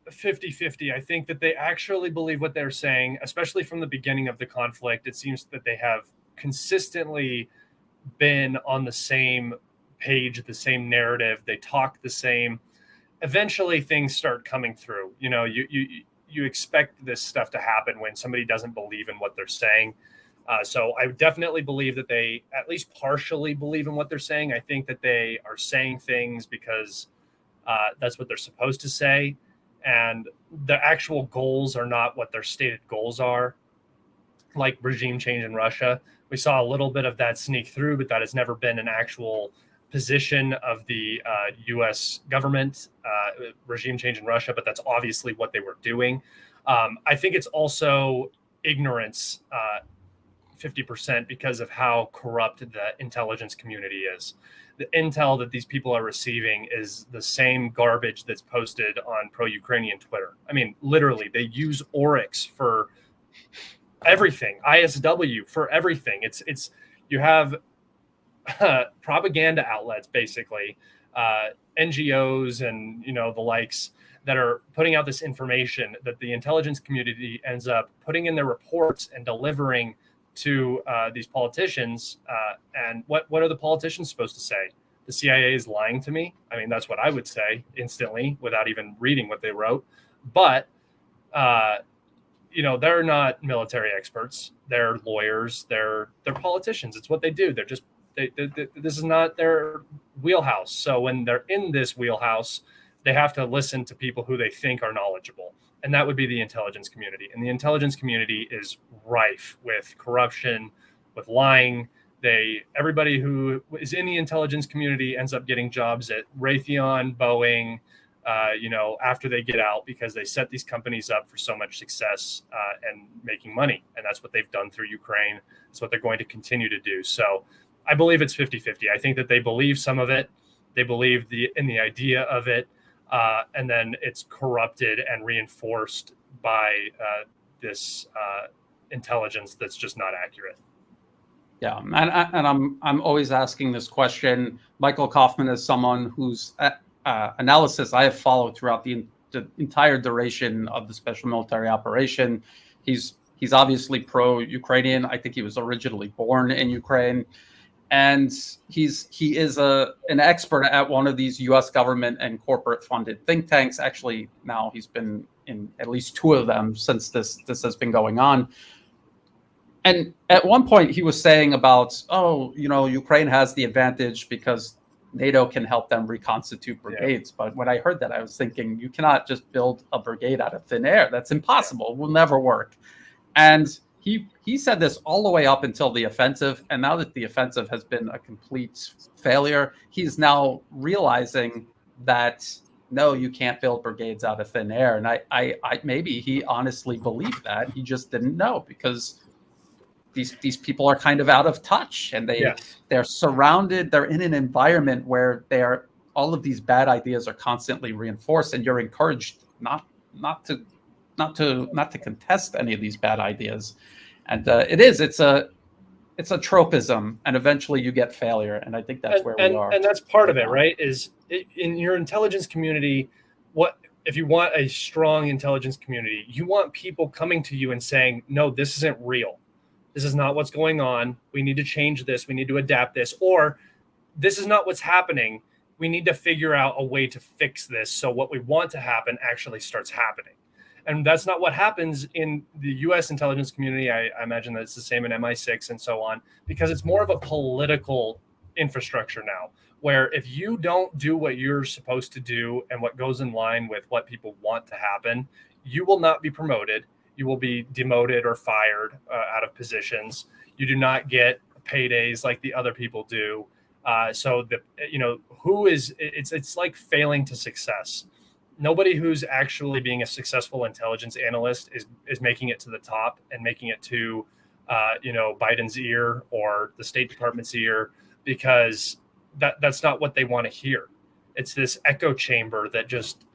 50-50. I think that they actually believe what they're saying, especially from the beginning of the conflict. It seems that they have consistently been on the same page, the same narrative. They talk the same. Eventually things start coming through. You expect this stuff to happen when somebody doesn't believe in what they're saying. So I definitely believe that they at least partially believe in what they're saying. I think that they are saying things because that's what they're supposed to say. And the actual goals are not what their stated goals are. Like regime change in Russia, we saw a little bit of that sneak through, but that has never been an actual position of the U.S. government, regime change in Russia, but that's obviously what they were doing. I think it's also ignorance, 50%, because of how corrupt the intelligence community is. The intel that these people are receiving is the same garbage that's posted on pro-Ukrainian Twitter. I mean, literally, they use Oryx for everything, ISW for everything. It's you have propaganda outlets, basically, NGOs and the likes, that are putting out this information that the intelligence community ends up putting in their reports and delivering to these politicians. And what are the politicians supposed to say? The CIA is lying to me? I mean, that's what I would say instantly without even reading what they wrote. But they're not military experts. They're lawyers. They're politicians. It's what they do. They're just this is not their wheelhouse. So when they're in this wheelhouse, they have to listen to people who they think are knowledgeable. And that would be the intelligence community. And the intelligence community is rife with corruption, with lying. Everybody who is in the intelligence community ends up getting jobs at Raytheon, Boeing, after they get out, because they set these companies up for so much success and making money. And that's what they've done through Ukraine. That's what they're going to continue to do. So I believe it's 50-50. I think that they believe some of it. They believe in the idea of it. And then it's corrupted and reinforced by this intelligence that's just not accurate.
Yeah, and I'm always asking this question. Michael Kaufman is someone whose analysis I have followed throughout the entire duration of the special military operation. He's obviously pro-Ukrainian. I think he was originally born in Ukraine. And he is an expert at one of these U.S. government and corporate funded think tanks. Actually, now he's been in at least two of them since this has been going on. And at one point he was saying about, Ukraine has the advantage because NATO can help them reconstitute brigades. Yeah. But when I heard that, I was thinking, you cannot just build a brigade out of thin air. That's impossible. It will never work. And he said this all the way up until the offensive. And now that the offensive has been a complete failure, he's now realizing that, no, you can't build brigades out of thin air. And I maybe he honestly believed that. He just didn't know, because these people are kind of out of touch, and they're surrounded. They're in an environment where all of these bad ideas are constantly reinforced, and you're encouraged not to contest any of these bad ideas. And it's a tropism, and eventually you get failure. And I think that's where we are.
And that's part of it, right? In your intelligence community, if you want a strong intelligence community, you want people coming to you and saying, no, this isn't real. This is not what's going on. We need to change this. We need to adapt this. Or this is not what's happening. We need to figure out a way to fix this so what we want to happen actually starts happening. And that's not what happens in the U.S. intelligence community. I imagine that it's the same in MI6 and so on, because it's more of a political infrastructure now, where if you don't do what you're supposed to do and what goes in line with what people want to happen, you will not be promoted. You will be demoted or fired out of positions. You do not get paydays like the other people do. It's like failing to success. Nobody who's actually being a successful intelligence analyst is making it to the top and making it to, Biden's ear or the State Department's ear, because that's not what they want to hear. It's this echo chamber that just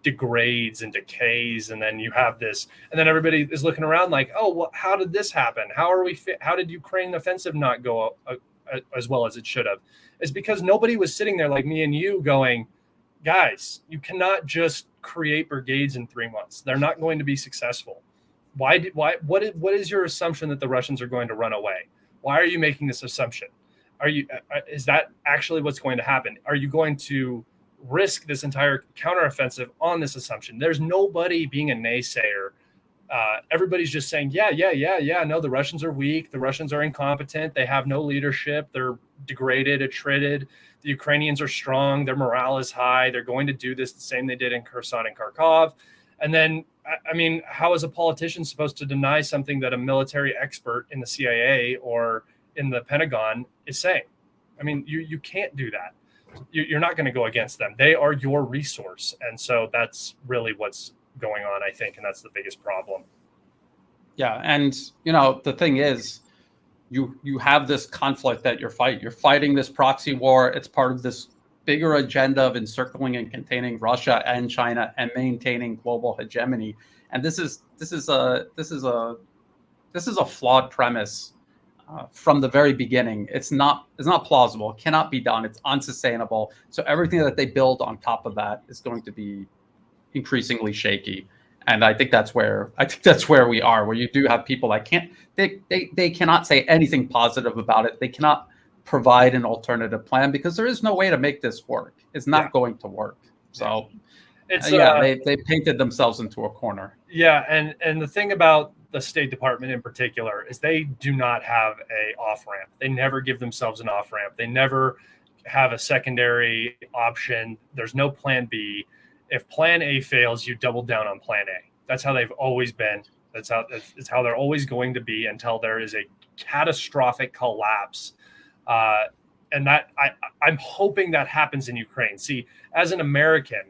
degrades and decays, and then you have this, and then everybody is looking around like, oh, well, how did this happen? How did Ukraine offensive not go as well as it should have? It's because nobody was sitting there like me and you going, guys, you cannot just create brigades in 3 months. They're not going to be successful. What is your assumption that the Russians are going to run away? Why are you making this assumption? Is that actually what's going to happen? Are you going to risk this entire counteroffensive on this assumption? There's nobody being a naysayer. Everybody's just saying, yeah. No, the Russians are weak. The Russians are incompetent. They have no leadership. They're degraded, attrited. The Ukrainians are strong. Their morale is high. They're going to do this the same they did in Kherson and Kharkov. And then, I mean, how is a politician supposed to deny something that a military expert in the CIA or in the Pentagon is saying? I mean, you can't do that. You're not going to go against them. They are your resource. And so that's really what's going on, I think. And that's the biggest problem.
Yeah. And, the thing is, you have this conflict that you're fighting. You're fighting this proxy war. It's part of this bigger agenda of encircling and containing Russia and China and maintaining global hegemony. And this is a flawed premise from the very beginning. It's not plausible. It cannot be done. It's unsustainable. So everything that they build on top of that is going to be increasingly shaky. And I think that's where we are, where you do have people that they cannot say anything positive about it. They cannot provide an alternative plan because there is no way to make this work. It's not going to work. So they painted themselves into a corner.
Yeah, and the thing about the State Department in particular is they do not have a off-ramp. They never give themselves an off-ramp. They never have a secondary option. There's no plan B. If plan A fails, you double down on plan A. That's how they've always been. That's how they're always going to be until there is a catastrophic collapse. And that I'm hoping that happens in Ukraine. See, as an American,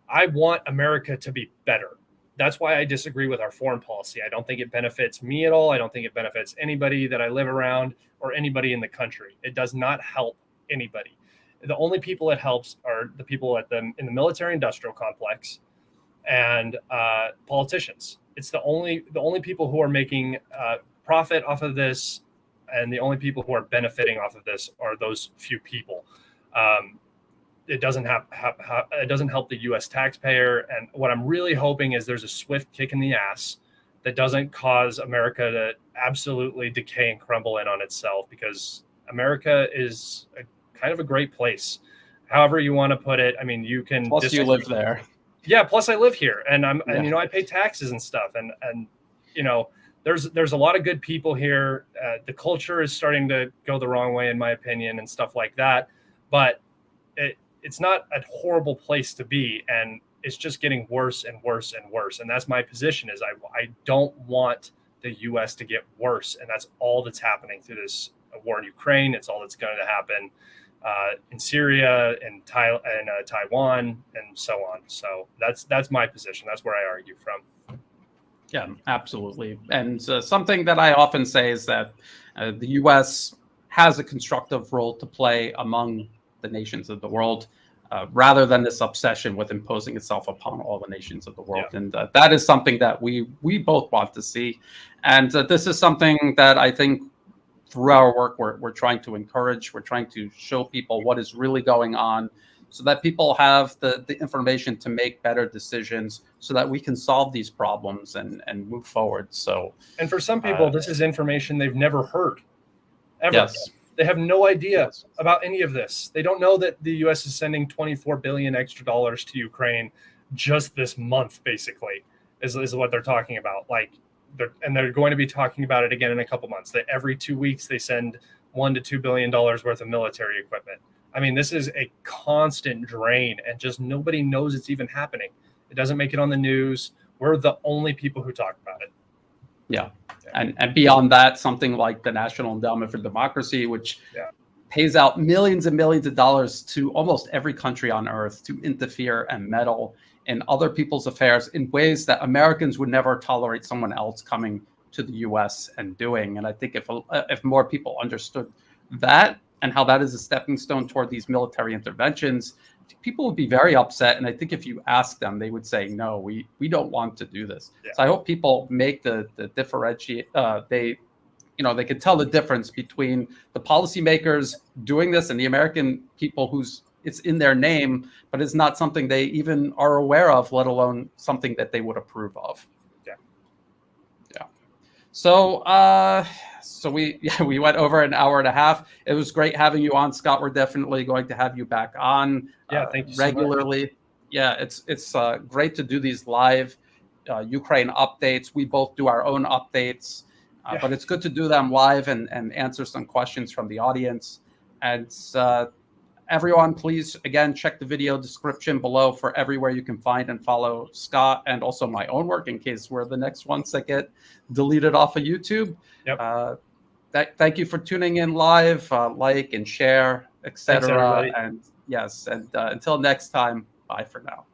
I want America to be better. That's why I disagree with our foreign policy. I don't think it benefits me at all. I don't think it benefits anybody that I live around or anybody in the country. It does not help anybody. The only people it helps are the people in the military industrial complex and politicians. It's the only people who are making profit off of this, and the only people who are benefiting off of this are those few people. It doesn't it doesn't help the U.S. taxpayer. And what I'm really hoping is there's a swift kick in the ass that doesn't cause America to absolutely decay and crumble in on itself, because America is kind of a great place, however you want to put it. I mean, you can.
Plus, you live there.
Yeah. Plus, I live here, and and I pay taxes and stuff, and there's a lot of good people here. The culture is starting to go the wrong way, in my opinion, and stuff like that. But it's not a horrible place to be, and it's just getting worse and worse and worse. And that's my position: is I don't want the U.S. to get worse, and that's all that's happening through this war in Ukraine. It's all that's going to happen in Syria and Taiwan and so on. So that's my position. That's where I argue from.
Yeah, absolutely. And something that I often say is that the U.S. has a constructive role to play among the nations of the world, rather than this obsession with imposing itself upon all the nations of the world. Yeah. And that is something that we both want to see. And this is something that I think through our work we're trying to encourage. We're trying to show people what is really going on, so that people have the information to make better decisions, so that we can solve these problems and move forward. So, and
for some people, this is information they've never heard, ever.
Yes.
They have no idea about any of this. They don't know that the U.S. is sending $24 billion extra dollars to Ukraine just this month, basically, is what they're talking about. They're going to be talking about it again in a couple months. That every 2 weeks they send $1 to $2 billion worth of military equipment. I mean, this is a constant drain, and just nobody knows it's even happening. It doesn't make it on the news. We're the only people who talk about it.
Yeah. And beyond that, something like the National Endowment for Democracy, which pays out millions and millions of dollars to almost every country on earth to interfere and meddle in other people's affairs in ways that Americans would never tolerate someone else coming to the U.S. and doing. And I think if more people understood that and how that is a stepping stone toward these military interventions people would be very upset. And I think if you ask them, they would say, no, we don't want to do this.
Yeah.
So I hope people make the differentiate. They can tell the difference between the policymakers doing this and the American people who's it's in their name, but it's not something they even are aware of, let alone something that they would approve of. Yeah. So, we went over an hour and a half. It was great having you on, Scott. We're definitely going to have you back on
thank you
regularly. So much. Yeah, it's great to do these live Ukraine updates. We both do our own updates, but it's good to do them live and answer some questions from the audience. And everyone, please, again, check the video description below for everywhere you can find and follow Scott and also my own work in case we're the next ones that get deleted off of YouTube.
Yep.
Thank you for tuning in live, like and share, etc. And yes, and until next time, bye for now.